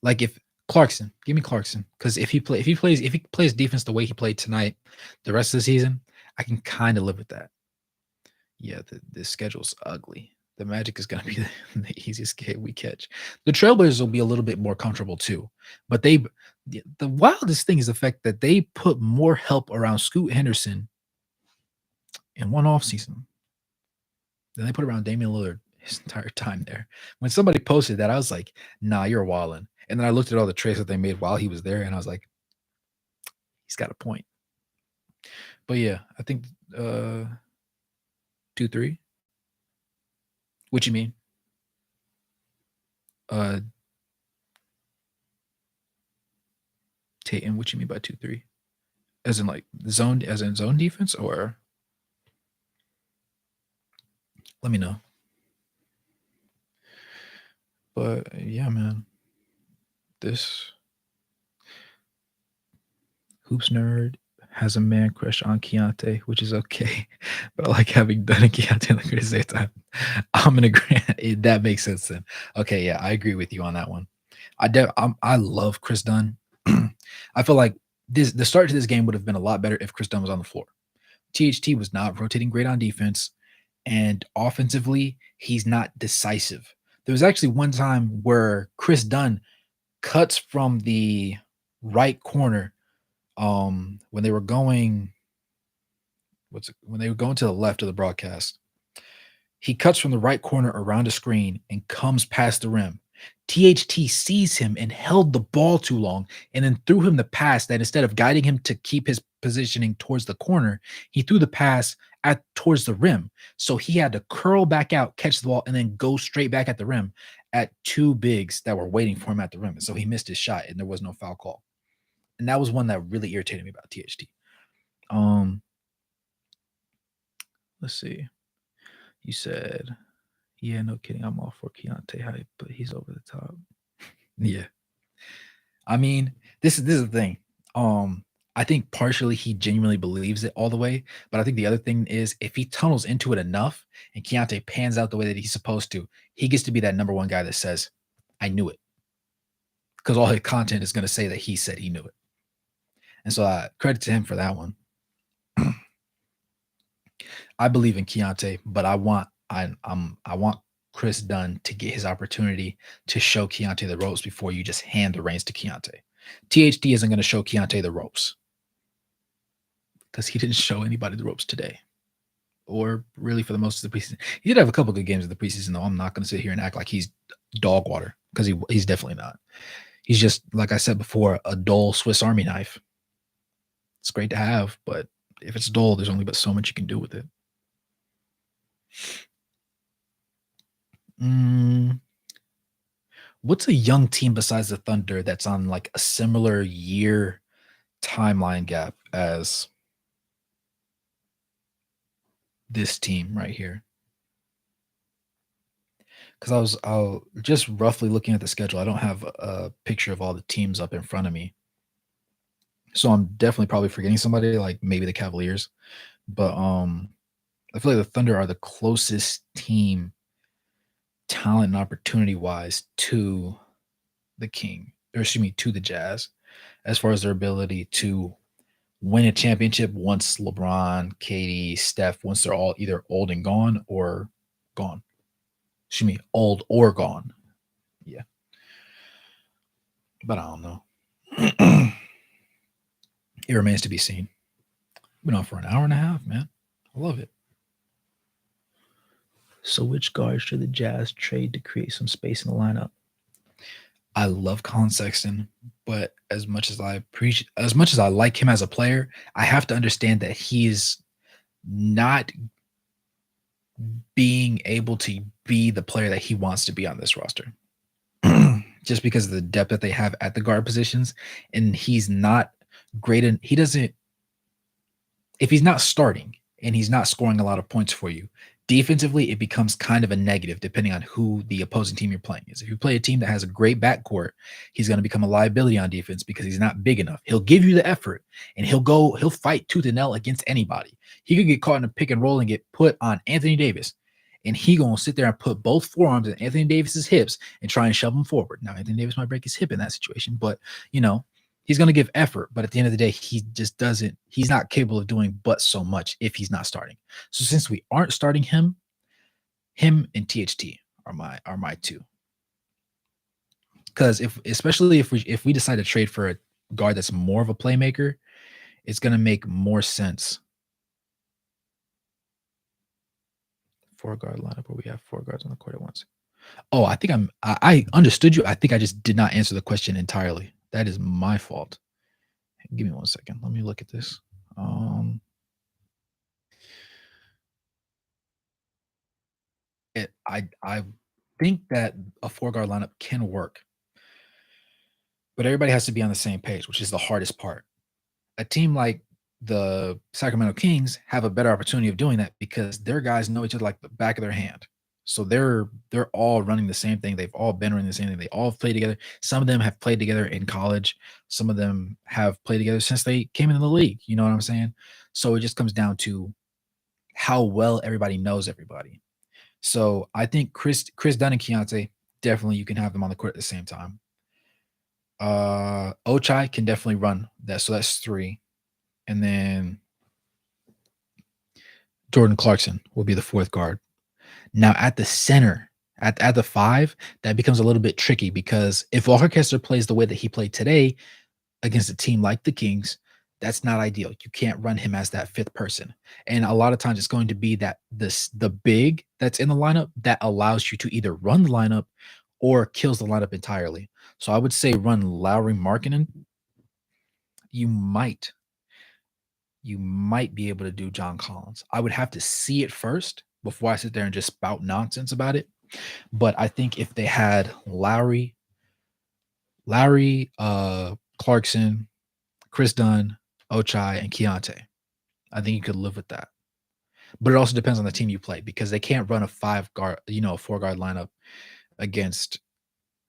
Speaker 1: Like if Clarkson, give me Clarkson. Because if he plays defense the way he played tonight, the rest of the season, I can kind of live with that. Yeah, the schedule's ugly. The Magic is gonna be the easiest game we catch. The Trailblazers will be a little bit more comfortable too, but the wildest thing is the fact that they put more help around Scoot Henderson in one offseason than they put around Damian Lillard his entire time there. When somebody posted that, I was like, "Nah, you're wildin'." And then I looked at all the trades that they made while he was there, and I was like, "He's got a point." But yeah, I think 2-3. What you mean? Uh, Tatum. What you mean by 2-3? As in like zone, as in zone defense, or let me know. But yeah, man, this hoops nerd has a man crush on Keontae, which is okay. But I like having done and Keontae like at the same time. I'm gonna agree. That makes sense then. Okay, yeah, I agree with you on that one. I love Chris Dunn. I feel like the start to this game would have been a lot better if Chris Dunn was on the floor. THT was not rotating great on defense, and offensively, he's not decisive. There was actually one time where Chris Dunn cuts from the right corner when they were going when they were going to the left of the broadcast. He cuts from the right corner around a screen and comes past the rim. THT sees him and held the ball too long and then threw him the pass that instead of guiding him to keep his positioning towards the corner, he threw the pass at towards the rim. So he had to curl back out, catch the ball, and then go straight back at the rim at two bigs that were waiting for him at the rim. And so he missed his shot and there was no foul call. And that was one that really irritated me about THT. Um, let's see. You said, yeah, no kidding. I'm all for Keontae hype, but he's over the top. Yeah. I mean, this is the thing. I think partially he genuinely believes it all the way, but I think the other thing is if he tunnels into it enough and Keontae pans out the way that he's supposed to, he gets to be that number one guy that says, "I knew it," because all his content is going to say that he said he knew it. And so, credit to him for that one. I believe in Keontae, but I want Chris Dunn to get his opportunity to show Keontae the ropes before you just hand the reins to Keontae. THD isn't going to show Keontae the ropes because he didn't show anybody the ropes today, or really for the most of the preseason. He did have a couple good games in the preseason, though. I'm not going to sit here and act like he's dog water because he's definitely not. He's just, like I said before, a dull Swiss Army knife. It's great to have, but if it's dull, there's only but so much you can do with it. Mm, what's a young team besides the Thunder that's on like a similar year timeline gap as this team right here? Because I was just roughly looking at the schedule. I don't have a picture of all the teams up in front of me, so I'm definitely probably forgetting somebody, like maybe the Cavaliers. But I feel like the Thunder are the closest team, talent and opportunity wise, to the King, or excuse me, to the Jazz, as far as their ability to win a championship once LeBron, KD, Steph, once they're all either old and gone or gone. Excuse me, old or gone. Yeah, but I don't know. It remains to be seen. Been on for an hour and a half, man. I love it. So which guard should the Jazz trade to create some space in the lineup? I love Colin Sexton, but as much as I like him as a player, I have to understand that he's not being able to be the player that he wants to be on this roster. Just because of the depth that they have at the guard positions, and he's not great in he doesn't if he's not starting and he's not scoring a lot of points for you, defensively, it becomes kind of a negative depending on who the opposing team you're playing is. If you play a team that has a great backcourt, he's going to become a liability on defense because he's not big enough. He'll give you the effort and he'll fight tooth and nail against anybody. He could get caught in a pick and roll and get put on Anthony Davis. And he gonna sit there and put both forearms in Anthony Davis's hips and try and shove him forward. Now, Anthony Davis might break his hip in that situation, but he's going to give effort, but at the end of the day, he's not capable of doing but so much if he's not starting. So since we aren't starting him and THT are my two. Because especially if we decide to trade for a guard that's more of a playmaker, it's going to make more sense. Four guard lineup where we have four guards on the court at once. Oh, I understood you. I think I just did not answer the question entirely. That is my fault. Give me 1 second. Let me look at this. I think that a four guard lineup can work, but everybody has to be on the same page, which is the hardest part. A team like the Sacramento Kings have a better opportunity of doing that because their guys know each other like the back of their hand. So they're all running the same thing. They've all been running the same thing. They all play together. Some of them have played together in college. Some of them have played together since they came into the league. You know what I'm saying? So it just comes down to how well everybody knows everybody. So I think Chris Dunn and Keontae, definitely you can have them on the court at the same time. Ochai can definitely run that. So that's three. And then Jordan Clarkson will be the fourth guard. Now at the center, at the five, that becomes a little bit tricky because if Walker Kessler plays the way that he played today against a team like the Kings, that's not ideal. You can't run him as that fifth person. And a lot of times it's going to be that the big that's in the lineup that allows you to either run the lineup or kills the lineup entirely. So I would say run Lowry Markkinen. You might be able to do John Collins. I would have to see it first before I sit there and just spout nonsense about it. But I think if they had Lowry, Clarkson, Chris Dunn, Ochai, and Keontae, I think you could live with that. But it also depends on the team you play because they can't run a a four guard lineup against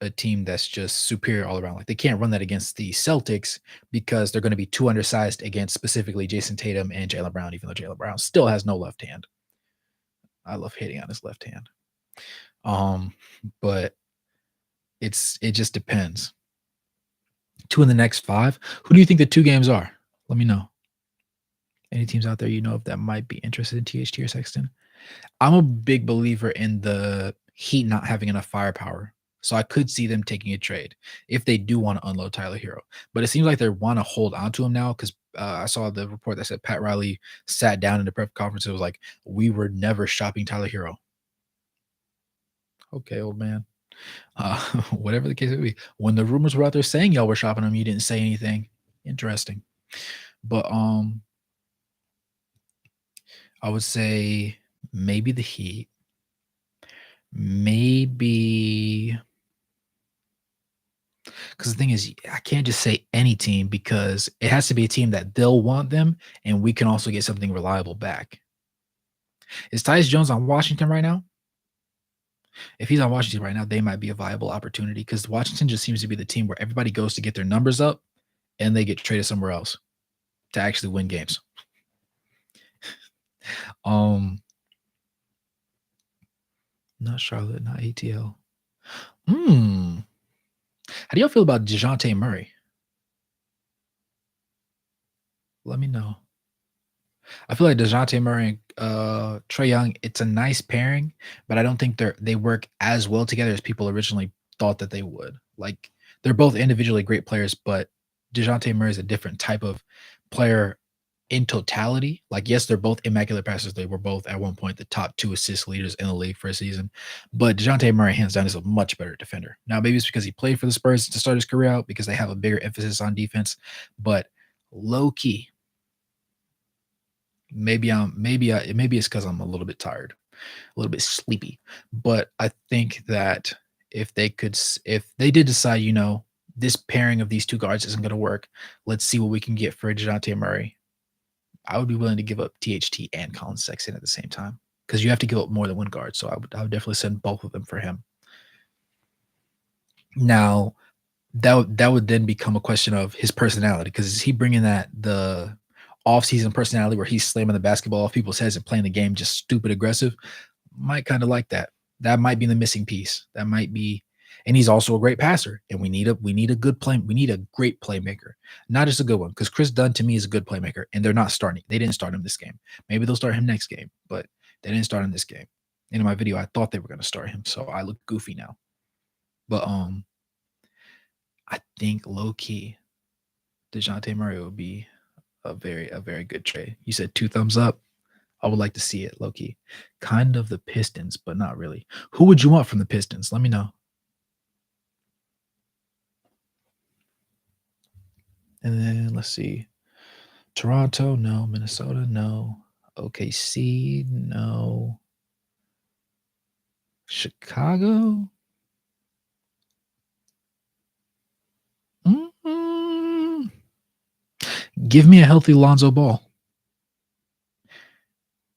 Speaker 1: a team that's just superior all around. Like they can't run that against the Celtics because they're going to be too undersized against specifically Jason Tatum and Jaylen Brown, even though Jaylen Brown still has no left hand. I love hitting on his left hand. But it just depends. Two in the next five. Who do you think the two games are? Let me know. Any teams out there if that might be interested in THT or Sexton? I'm a big believer in the Heat not having enough firepower. So I could see them taking a trade if they do want to unload Tyler Hero. But it seems like they want to hold on to him now because I saw the report that said Pat Riley sat down in the prep conference. It was like, we were never shopping Tyler Hero. Okay, old man. Whatever the case may be. When the rumors were out there saying y'all were shopping him, you didn't say anything. Interesting. But I would say maybe the Heat. Maybe because the thing is, I can't just say any team because it has to be a team that they'll want them, and we can also get something reliable back. Is Tyus Jones on Washington right now? If he's on Washington right now, they might be a viable opportunity because Washington just seems to be the team where everybody goes to get their numbers up and they get traded somewhere else to actually win games. Not Charlotte, not ATL. How do y'all feel about DeJounte Murray? Let me know. I feel like DeJounte Murray and Trae Young, it's a nice pairing, but I don't think they work as well together as people originally thought that they would. Like they're both individually great players, but DeJounte Murray is a different type of player in totality, like, yes, they're both immaculate passers. They were both at one point the top 2 assist leaders in the league for a season. But DeJounte Murray, hands down, is a much better defender. Now, maybe it's because he played for the Spurs to start his career out because they have a bigger emphasis on defense. But low key, maybe it's because I'm a little bit tired, a little bit sleepy. But I think that if they did decide, this pairing of these two guards isn't going to work, let's see what we can get for DeJounte Murray. I would be willing to give up THT and Colin Sexton at the same time because you have to give up more than one guard. So I would definitely send both of them for him. Now that would then become a question of his personality because is he bringing that the off-season personality where he's slamming the basketball off people's heads and playing the game just stupid aggressive? Might kind of like that. That might be the missing piece. That might be, and he's also a great passer. And we need a good play. We need a great playmaker, not just a good one. Because Chris Dunn to me is a good playmaker, and they're not starting. They didn't start him this game. Maybe they'll start him next game, but they didn't start him this game. And in my video, I thought they were going to start him, so I look goofy now. But I think low key, Dejounte Murray would be a very good trade. You said 2 thumbs up. I would like to see it low key. Kind of the Pistons, but not really. Who would you want from the Pistons? Let me know. And then let's see. Toronto, no. Minnesota, no. OKC, no. Chicago? Mm-mm. Give me a healthy Lonzo Ball.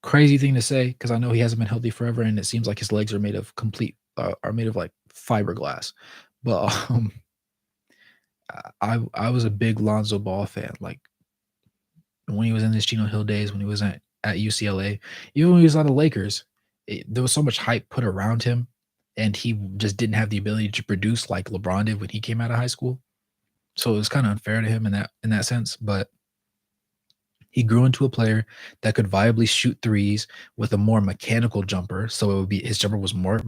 Speaker 1: Crazy thing to say because I know he hasn't been healthy forever, and it seems like his legs are made of like fiberglass. But I was a big Lonzo Ball fan. Like when he was in his Chino Hill days, when he was at UCLA, even when he was on the Lakers, there was so much hype put around him, and he just didn't have the ability to produce like LeBron did when he came out of high school. So it was kind of unfair to him in that sense. But he grew into a player that could viably shoot threes with a more mechanical jumper. So it would be his jumper was more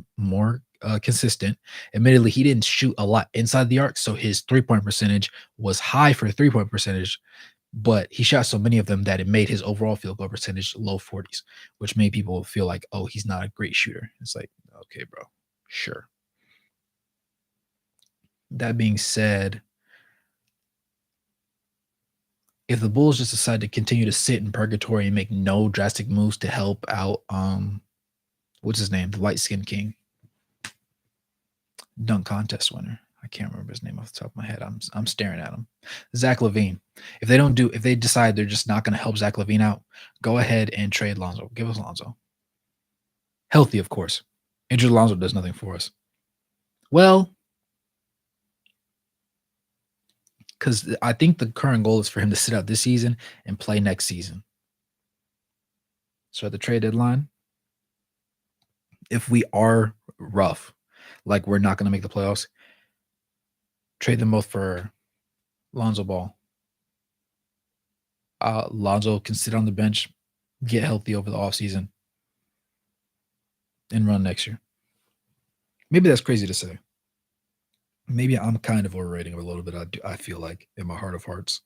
Speaker 1: consistent. Admittedly, he didn't shoot a lot inside the arc, so his 3-point percentage was high for 3-point percentage, but he shot so many of them that it made his overall field goal percentage low 40s, which made people feel like, oh, he's not a great shooter. It's like, okay, bro, sure. That being said, if the Bulls just decide to continue to sit in purgatory and make no drastic moves to help out, what's his name, the light skinned king, dunk contest winner. I can't remember his name off the top of my head. I'm staring at him. Zach LaVine. If they decide they're just not going to help Zach LaVine out, go ahead and trade Lonzo. Give us Lonzo. Healthy, of course. Injured Lonzo does nothing for us. Well, because I think the current goal is for him to sit out this season and play next season. So at the trade deadline, if we are rough, like we're not going to make the playoffs, trade them both for Lonzo Ball. Lonzo can sit on the bench, get healthy over the offseason, and run next year. Maybe that's crazy to say. Maybe I'm kind of overrating him a little bit. I feel like in my heart of hearts.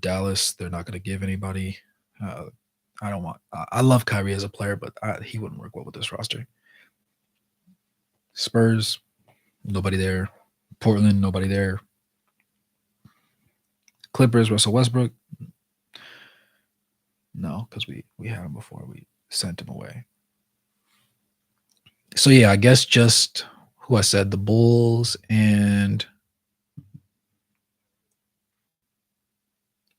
Speaker 1: Dallas, they're not going to give anybody. I don't want. I love Kyrie as a player, but he wouldn't work well with this roster. Spurs, nobody there. Portland, nobody there. Clippers, Russell Westbrook. No, because we had him before we sent him away. So yeah, I guess just who I said, the Bulls and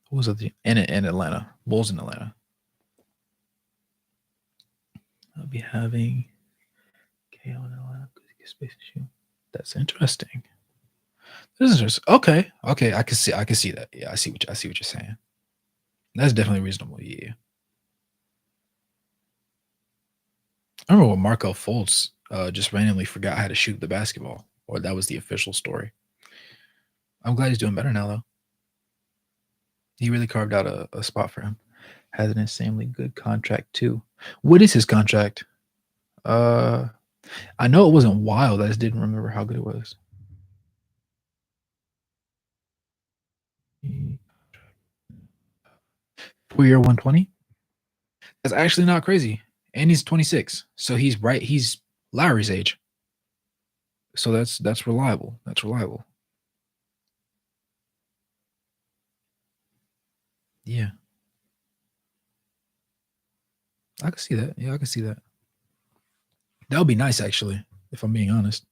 Speaker 1: who was it? In Atlanta. Bulls in Atlanta. I'll be having KO in Atlanta. That's interesting. This is interesting. Okay. I can see that. Yeah, I see what you're saying. That's definitely reasonable. Yeah. I remember when Markel Fultz just randomly forgot how to shoot the basketball, or that was the official story. I'm glad he's doing better now, though. He really carved out a spot for him. Has an insanely good contract too. What is his contract? I know it wasn't wild. I just didn't remember how good it was. per year 120. That's actually not crazy. And he's 26. So he's Lowry's age. So that's reliable. That's reliable. Yeah. I can see that. Yeah, I can see that. That would be nice actually, if I'm being honest.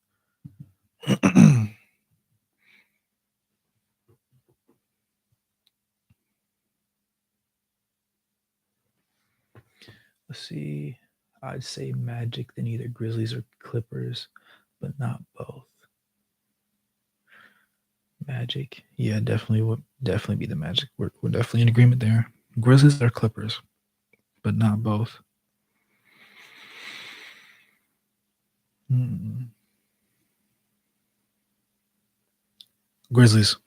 Speaker 1: Let's see. I'd say Magic, then either Grizzlies or Clippers, but not both. Magic. Yeah, definitely would definitely be the Magic. We're definitely in agreement there. Grizzlies or Clippers, but not both. Mm. Grizzlies.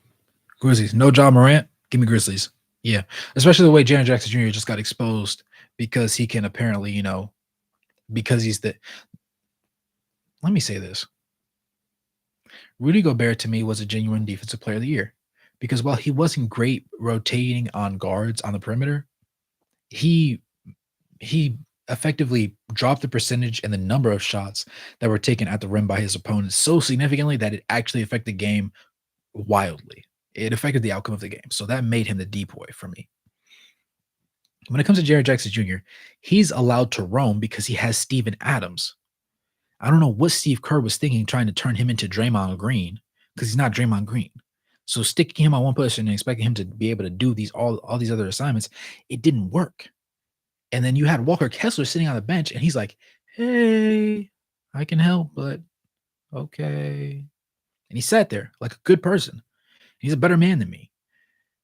Speaker 1: Grizzlies. No John Morant. Give me Grizzlies. Yeah. Especially the way Jaren Jackson Jr. just got exposed because he can apparently, because he's the let me say this. Rudy Gobert to me was a genuine defensive player of the year. Because while he wasn't great rotating on guards on the perimeter, he he effectively dropped the percentage and the number of shots that were taken at the rim by his opponents so significantly that it actually affected the game wildly. It affected the outcome of the game. So that made him the depoy for me. When it comes to Jared Jackson Jr., he's allowed to roam because he has Steven Adams. I don't know what Steve Kerr was thinking trying to turn him into Draymond Green because he's not Draymond Green. So sticking him on one position and expecting him to be able to do these all these other assignments, it didn't work. And then you had Walker Kessler sitting on the bench, and he's like, "Hey, I can help, but okay." And he sat there like a good person. He's a better man than me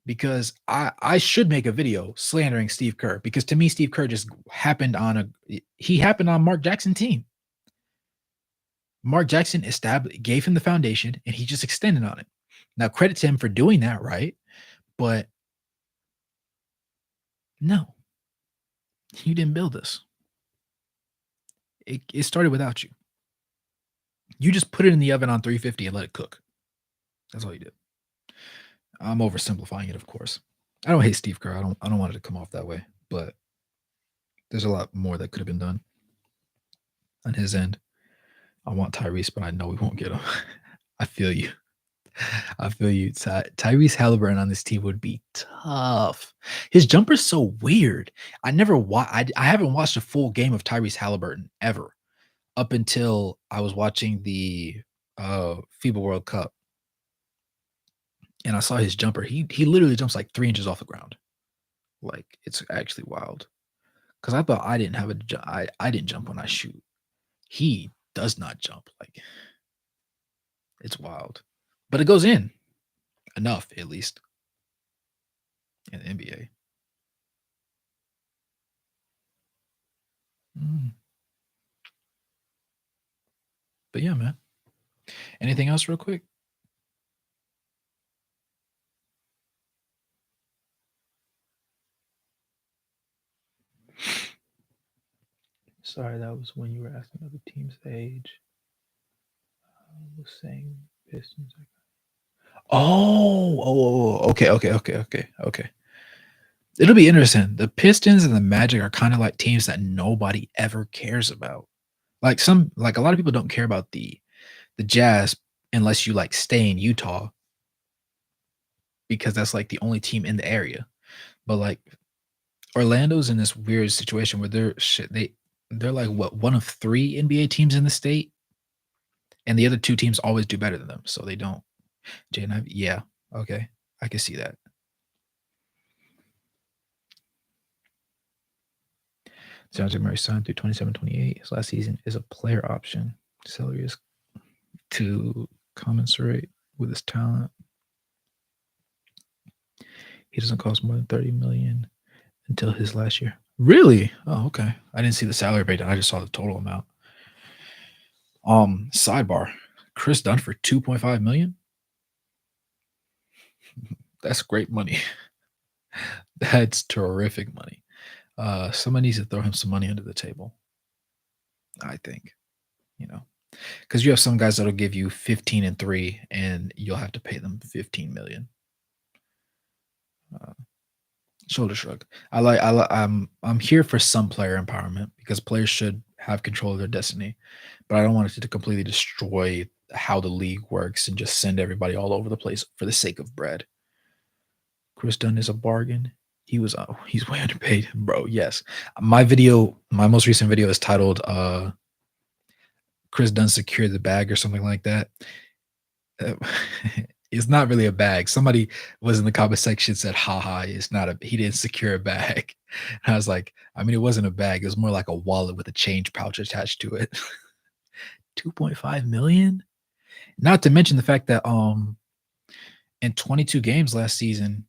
Speaker 1: because I should make a video slandering Steve Kerr because to me Steve Kerr just happened on Mark Jackson team. Mark Jackson gave him the foundation and he just extended on it. Now credit to him for doing that, right? But no, you didn't build this. It started without you. You just put it in the oven on 350 and let it cook. That's all you did. I'm oversimplifying it, of course. I don't hate Steve Kerr. I don't want it to come off that way, but there's a lot more that could have been done on his end. I want Tyrese, but I know we won't get him. I feel you. I feel you. Tyrese Halliburton on this team would be tough. His jumper's so weird. I haven't watched a full game of Tyrese Halliburton ever up until I was watching the FIBA World Cup and I saw his jumper. He literally jumps like 3 inches off the ground. Like it's actually wild. Because I thought I didn't have I didn't jump when I shoot. He does not jump. Like it's wild. But it goes in enough, at least in the NBA. Mm. But yeah, man. Anything else real quick? Sorry, that was when you were asking about the team's age. I was saying Pistons. Okay, okay. It'll be interesting. The Pistons and the Magic are kind of like teams that nobody ever cares about. Like a lot of people don't care about the Jazz unless you like stay in Utah because that's like the only team in the area. But like Orlando's in this weird situation where they're like what one of three NBA teams in the state, and the other two teams always do better than them, so they don't. Jaden, yeah, okay, I can see that. DeJounte Murray signed through 27-28. His last season is a player option. Salary is to commensurate with his talent. He doesn't cost more than 30 million until his last year. Really? Oh, okay. I didn't see the salary breakdown. I just saw the total amount. Sidebar. Chris Dunn for 2.5 million. That's great money. That's terrific money. Someone needs to throw him some money under the table. I think, because you have some guys that'll give you 15 and 3, and you'll have to pay them 15 million. Shoulder shrug. I'm here for some player empowerment because players should have control of their destiny, but I don't want it to completely destroy how the league works and just send everybody all over the place for the sake of bread. Chris Dunn is a bargain. He's way underpaid, bro. Yes. My most recent video is titled Chris Dunn secured the bag or something like that. Uh, it's not really a bag. Somebody was in the comment section said, haha, it's not a he didn't secure a bag. And I was like, I mean, it wasn't a bag, it was more like a wallet with a change pouch attached to it. 2.5 million? Not to mention the fact that in 22 games last season,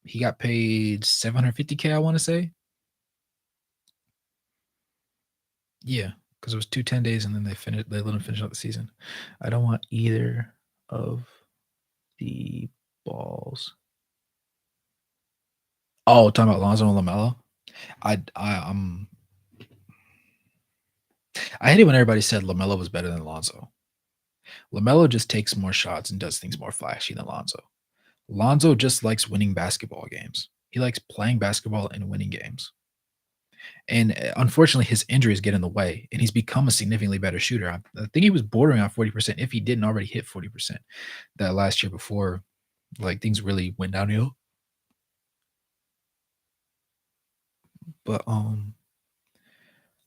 Speaker 1: he got paid 750K, I want to say. Yeah, because it was 2 10 days and then they let him finish out the season. I don't want either of the balls. Oh, talking about Lonzo and LaMelo? I I I hate it when everybody said LaMelo was better than Lonzo. LaMelo just takes more shots and does things more flashy than Lonzo. Lonzo just likes winning basketball games. He likes playing basketball and winning games. And unfortunately, his injuries get in the way, and he's become a significantly better shooter. I think he was bordering on 40% if he didn't already hit 40% that last year before like things really went downhill. But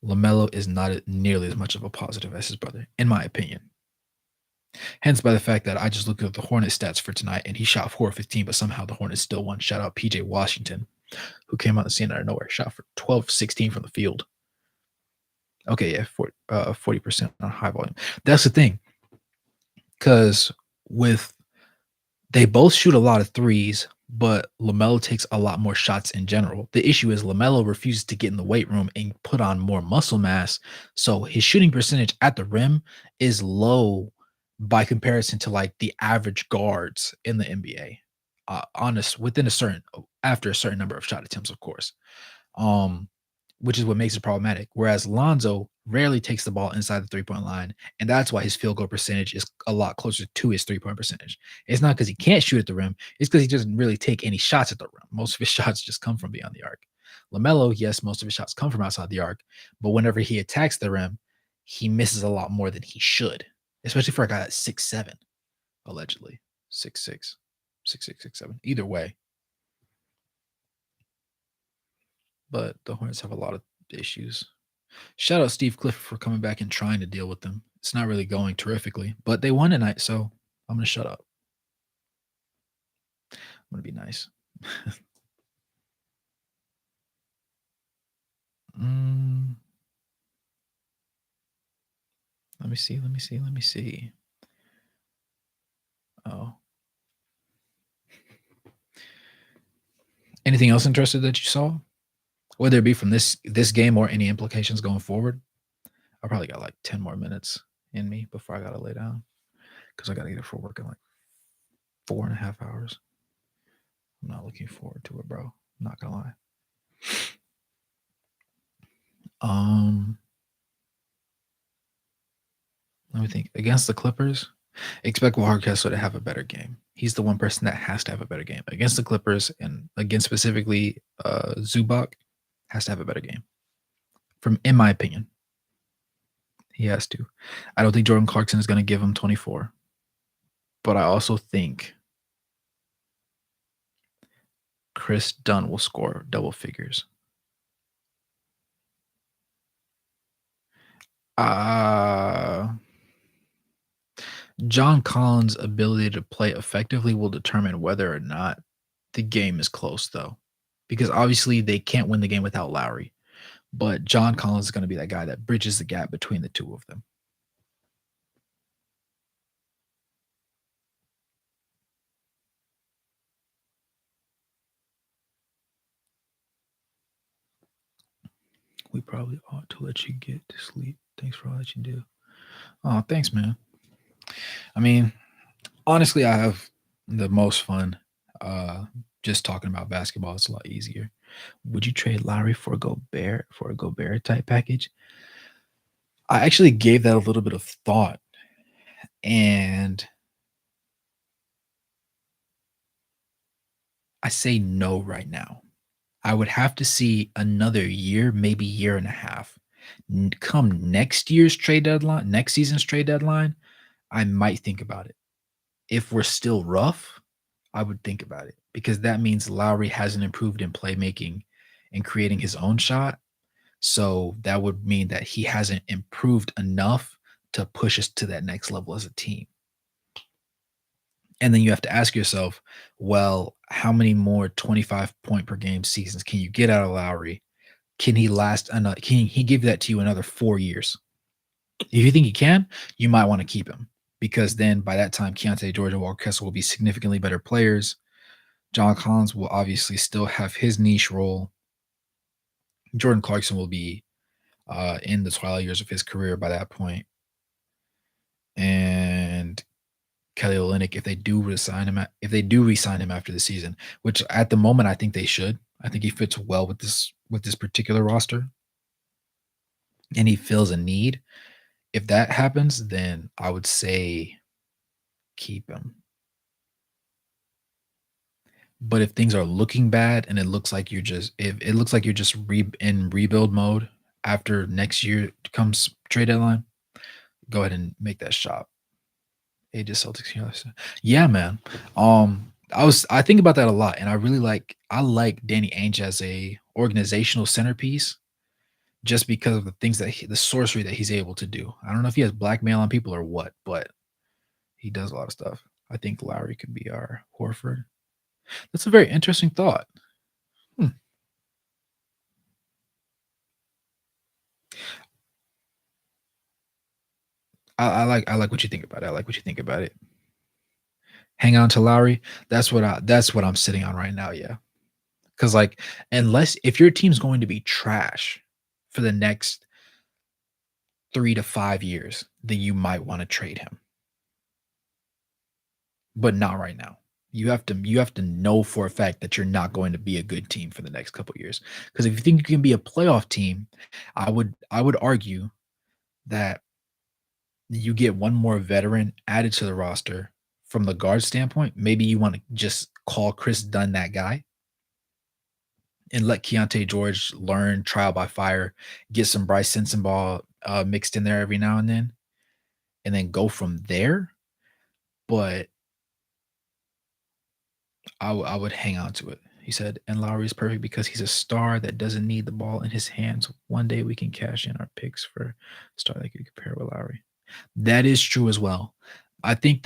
Speaker 1: LaMelo is not nearly as much of a positive as his brother, in my opinion. Hence by the fact that I just looked at the Hornets stats for tonight and he shot 4 of 15, but somehow the Hornets still won. Shout out PJ Washington, who came on the scene out of nowhere, shot for 12 16 from the field. Okay, yeah, 40% on high volume. That's the thing. Because with they both shoot a lot of threes, but LaMelo takes a lot more shots in general. The issue is LaMelo refuses to get in the weight room and put on more muscle mass, so his shooting percentage at the rim is low by comparison to like the average guards in the NBA. Honest within a certain after a certain number of shot attempts, of course. Um, which is what makes it problematic. Whereas Lonzo rarely takes the ball inside the 3-point line, and that's why his field goal percentage is a lot closer to his 3-point percentage. It's not because he can't shoot at the rim, it's because he doesn't really take any shots at the rim. Most of his shots just come from beyond the arc. LaMelo, yes, most of his shots come from outside the arc, but whenever he attacks the rim, he misses a lot more than he should, especially for a guy that's 6'7", allegedly. 6'6", 6'6", 6'7". Either way, but the Hornets have a lot of issues. Shout out Steve Clifford for coming back and trying to deal with them. It's not really going terrifically, but they won tonight, so I'm gonna shut up. I'm gonna be nice. mm, let me see. Let me see. Let me see. Oh, anything else interested that you saw? Whether it be from this game or any implications going forward? I probably got like 10 more minutes in me before I gotta lay down because I gotta get up for work in like 4.5 hours. I'm not looking forward to it, bro. I'm not gonna lie. Um, let me think. Against the Clippers, expect Walker Kessler to have a better game. He's the one person that has to have a better game against the Clippers, and against specifically Zubac has to have a better game. From in my opinion, he has to. I don't think Jordan Clarkson is going to give him 24, but I also think Chris Dunn will score double figures. John Collins' ability to play effectively will determine whether or not the game is close, though, because obviously they can't win the game without Lowry. But John Collins is going to be that guy that bridges the gap between the two of them. We probably ought to let you get to sleep. Thanks for all that you do. Oh, thanks, man. I mean, honestly, I have the most fun just talking about basketball. It's a lot easier. Would you trade Lowry for a Gobert type package? I actually gave that a little bit of thought, and I say no right now. I would have to see another year, maybe year and a half. Come next year's trade deadline, next season's trade deadline, I might think about it. If we're still rough, I would think about it because that means Lowry hasn't improved in playmaking and creating his own shot. So that would mean that he hasn't improved enough to push us to that next level as a team. And then you have to ask yourself, well, how many more 25 point per game seasons can you get out of Lowry? Can he last another can he give that to you another 4 years? If you think he can, you might want to keep him because then by that time, Keontae George and Walker Kessler will be significantly better players. John Collins will obviously still have his niche role. Jordan Clarkson will be in the twilight years of his career by that point. And Kelly Olynyk, if they do resign him after the season, which at the moment I think they should. I think he fits well with this particular roster, and he fills a need. If that happens, then I would say keep him. But if things are looking bad and it looks like you're just if it looks like you're just in rebuild mode after next year comes trade deadline, go ahead and make that shop. Aegis Celtics here. Yeah, man. I think about that a lot, and I like Danny Ainge as a organizational centerpiece just because of the things the sorcery that he's able to do. I don't know if he has blackmail on people or what, but he does a lot of stuff. I think Lowry could be our Horford. That's a very interesting thought. Hmm. I like what you think about it. I like what you think about it. Hang on to Lowry. That's what I'm sitting on right now. Yeah, because like unless if your team's going to be trash for the next 3 to 5 years, then you might want to trade him, but not right now. You have to know for a fact that you're not going to be a good team for the next couple years. Because if you think you can be a playoff team, I would argue that you get one more veteran added to the roster from the guard standpoint. Maybe you want to just call Chris Dunn that guy and let Keontae George learn trial by fire, get some Bryce Sensabaugh mixed in there every now and then go from there. But I would hang on to it. He said, and Lowry is perfect because he's a star that doesn't need the ball in his hands. One day we can cash in our picks for a star that could compare with Lowry. That is true as well. I think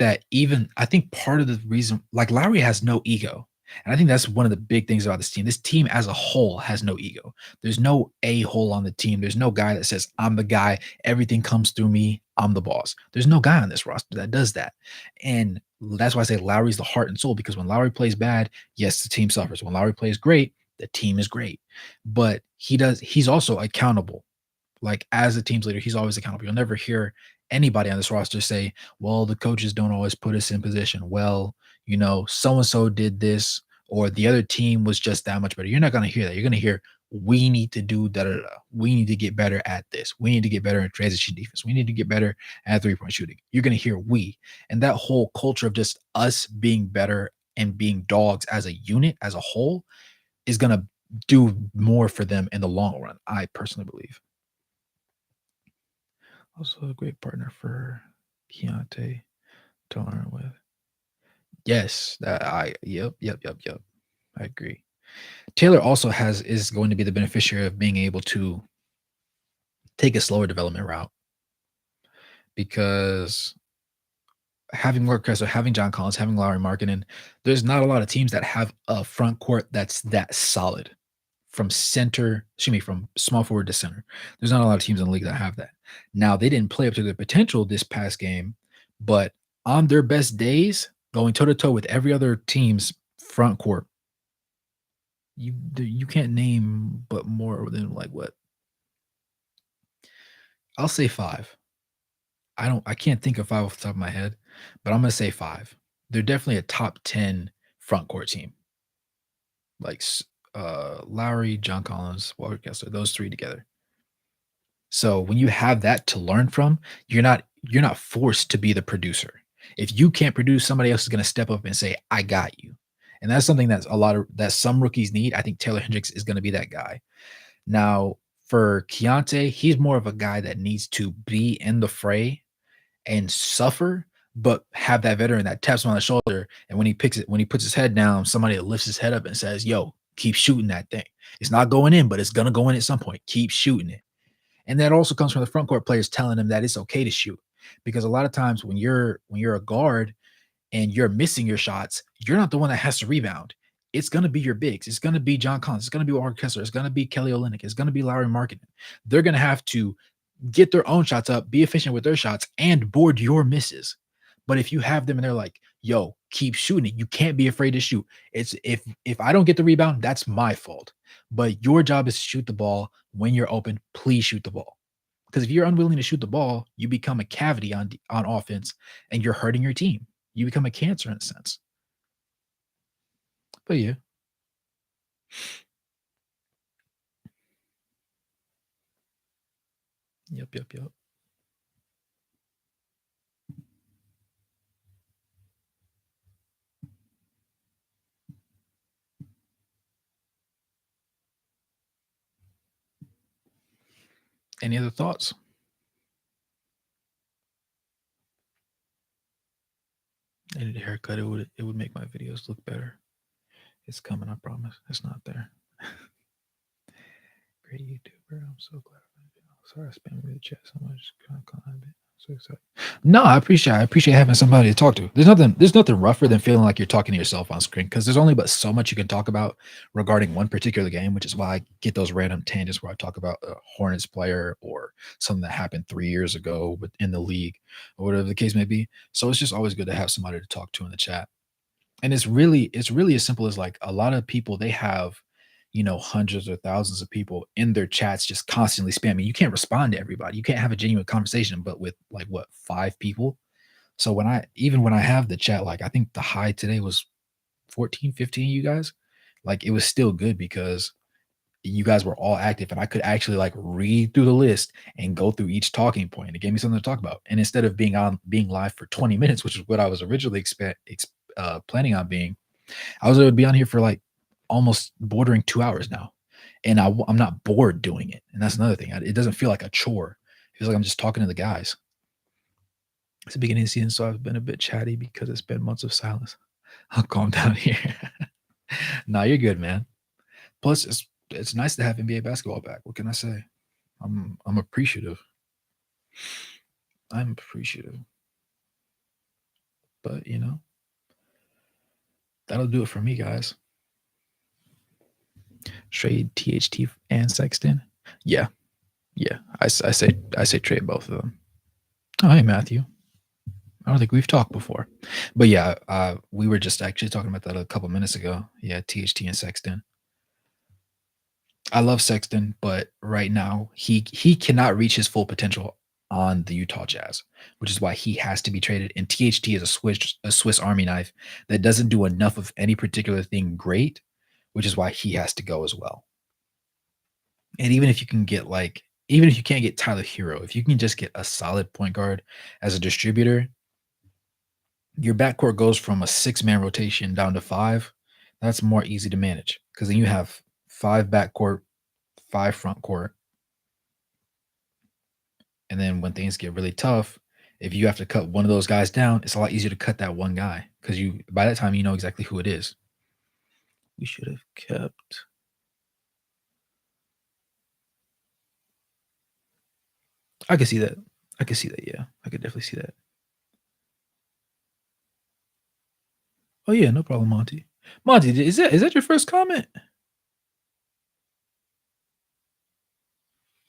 Speaker 1: part of the reason like Lowry has no ego. And I think that's one of the big things about this team. This team as a whole has no ego. There's no a-hole on the team. There's no guy that says, I'm the guy, everything comes through me, I'm the boss. There's no guy on this roster that does that. And that's why I say Lowry's the heart and soul because when Lowry plays bad, yes, the team suffers. When Lowry plays great, the team is great. But he's also accountable like as a team's leader, he's always accountable. You'll never hear anybody on this roster say, well, the coaches don't always put us in position. Well, so and so did this, or the other team was just that much better. You're not going to hear that. You're going to hear, we need to do da da da. We need to get better at this. We need to get better in transition defense. We need to get better at 3-point shooting. You're going to hear we. And that whole culture of just us being better and being dogs as a unit, as a whole, is going to do more for them in the long run, I personally believe. Also a great partner for Keontae to learn with. Yes, that I yep. I agree. Taylor also is going to be the beneficiary of being able to take a slower development route because having Mark Kessler, having John Collins, having Lowry Markkinen, there's not a lot of teams that have a front court that's that solid from small forward to center. There's not a lot of teams in the league that have that. Now, they didn't play up to their potential this past game, but on their best days, going toe to toe with every other team's front court, you can't name but more than like what? I'll say 5. I can't think of 5 off the top of my head, but I'm gonna say 5. They're definitely a top 10 front court team. Like Lowry, John Collins, Walker Kessler, those 3 together. So when you have that to learn from, you're not forced to be the producer. If you can't produce, somebody else is going to step up and say, "I got you." And that's something that's a lot of that some rookies need. I think Taylor Hendricks is going to be that guy. Now, for Keontae, he's more of a guy that needs to be in the fray and suffer, but have that veteran that taps him on the shoulder. And when he puts his head down, somebody that lifts his head up and says, "Yo, keep shooting that thing. It's not going in, but it's gonna go in at some point. Keep shooting it." And that also comes from the front court players telling him that it's okay to shoot. Because a lot of times when you're a guard and you're missing your shots, you're not the one that has to rebound. It's gonna be your bigs. It's gonna be John Collins. It's gonna be Walker Kessler. It's gonna be Kelly Olynyk. It's gonna be Lowry Markkinen. They're gonna have to get their own shots up, be efficient with their shots, and board your misses. But if you have them and they're like, "Yo, keep shooting it. You can't be afraid to shoot." It's if I don't get the rebound, that's my fault. But your job is to shoot the ball when you're open. Please shoot the ball. Because if you're unwilling to shoot the ball, you become a cavity on offense, and you're hurting your team. You become a cancer in a sense. But yeah, yep. Any other thoughts? I need a haircut. It would make my videos look better. It's coming, I promise. It's not there. Great YouTuber. I'm so glad. Sorry, I spam with the chat so much. I'm so excited. No, I appreciate having somebody to talk to. There's nothing rougher than feeling like you're talking to yourself on screen because there's only but so much you can talk about regarding one particular game, which is why I get those random tangents where I talk about a Hornets player or something that happened 3 years ago in the league or whatever the case may be. So it's just always good to have somebody to talk to in the chat. And it's really as simple as like a lot of people they have hundreds or thousands of people in their chats just constantly spamming. You can't respond to everybody. You can't have a genuine conversation but with like what, 5 people. So when I have the chat, like I think the high today was 14, 15. You guys, like it was still good because you guys were all active and I could actually like read through the list and go through each talking point. It gave me something to talk about. And instead of being live for 20 minutes, which is what I was originally planning on being, I was able to be on here for like almost bordering 2 hours now. And I'm not bored doing it. And that's another thing. It doesn't feel like a chore. It feels like I'm just talking to the guys. It's the beginning of the season, so I've been a bit chatty because it's been months of silence. I'll calm down here. No, you're good, man. Plus, it's nice to have NBA basketball back. What can I say? I'm appreciative. I'm appreciative. But that'll do it for me, guys. Trade THT and Sexton. Yeah, yeah. I say trade both of them. Oh, hey Matthew. I don't think we've talked before, but yeah, we were just actually talking about that a couple minutes ago. Yeah, THT and Sexton. I love Sexton, but right now he cannot reach his full potential on the Utah Jazz, which is why he has to be traded. And THT is a Swiss Army knife that doesn't do enough of any particular thing great, which is why he has to go as well. And even if you can't get Tyler Hero, if you can just get a solid point guard as a distributor, your backcourt goes from a 6-man rotation down to five. That's more easy to manage because then you have five backcourt, five front court. And then when things get really tough, if you have to cut one of those guys down, it's a lot easier to cut that one guy because by that time you know exactly who it is. We should have kept. I could see that. I could see that. Yeah, I could definitely see that. Oh yeah, no problem, Monty. Monty, is that your first comment?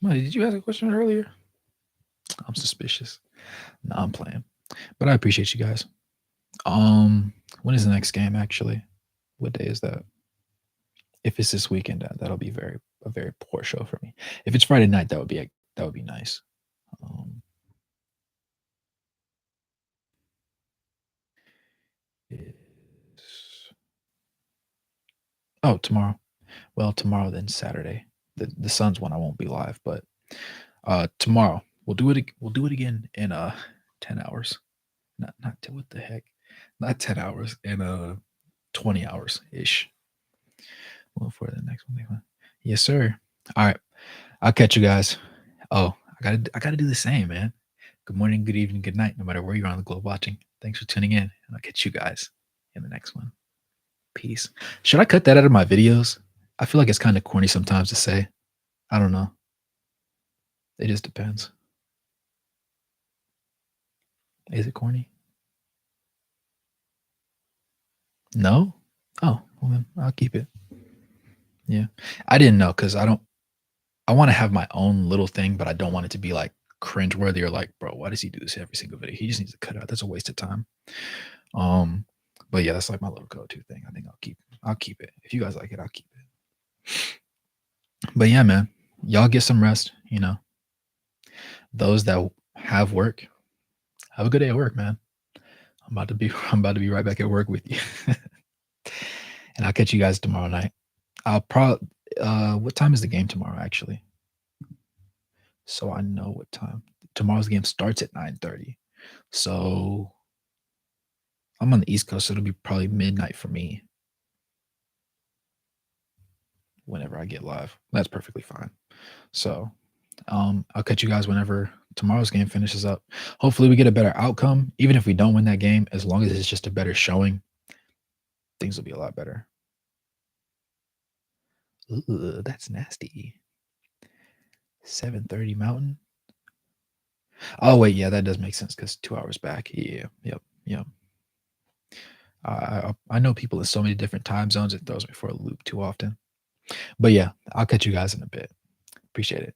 Speaker 1: Monty, did you ask a question earlier? I'm suspicious. No, I'm playing, but I appreciate you guys. When is the next game actually? What day is that? If it's this weekend, that'll be a very poor show for me. If it's Friday night, that would be nice. Um, it's- oh, tomorrow. Well, tomorrow then Saturday. The Suns one I won't be live, but tomorrow we'll do it. We'll do it again in 10 hours. Not what the heck? Not 10 hours in 20 hours ish. Well, for the next one. Yes, sir. All right. I'll catch you guys. Oh, I gotta do the same, man. Good morning, good evening, good night, no matter where you're on the globe watching. Thanks for tuning in, and I'll catch you guys in the next one. Peace. Should I cut that out of my videos? I feel like it's kind of corny sometimes to say. I don't know. It just depends. Is it corny? No? Oh, well then I'll keep it. Yeah. I didn't know because I want to have my own little thing, but I don't want it to be like cringeworthy or like, bro, why does he do this every single video? He just needs to cut it out. That's a waste of time. Um, but yeah, that's like my little go-to thing. I think I'll keep it. If you guys like it, I'll keep it. But yeah, man, y'all get some rest. Those that have work, have a good day at work, man. I'm about to be right back at work with you. And I'll catch you guys tomorrow night. I'll probably what time is the game tomorrow actually? So I know what time. Tomorrow's game starts at 9:30. So I'm on the East Coast, so it'll be probably midnight for me whenever I get live. That's perfectly fine. So I'll catch you guys whenever tomorrow's game finishes up. Hopefully we get a better outcome. Even if we don't win that game, as long as it's just a better showing, things will be a lot better. Ooh, that's nasty. 7:30 Mountain. Oh wait, yeah, that does make sense because 2 hours back. Yeah, yep, yep. I know people in so many different time zones. It throws me for a loop too often. But yeah, I'll catch you guys in a bit. Appreciate it.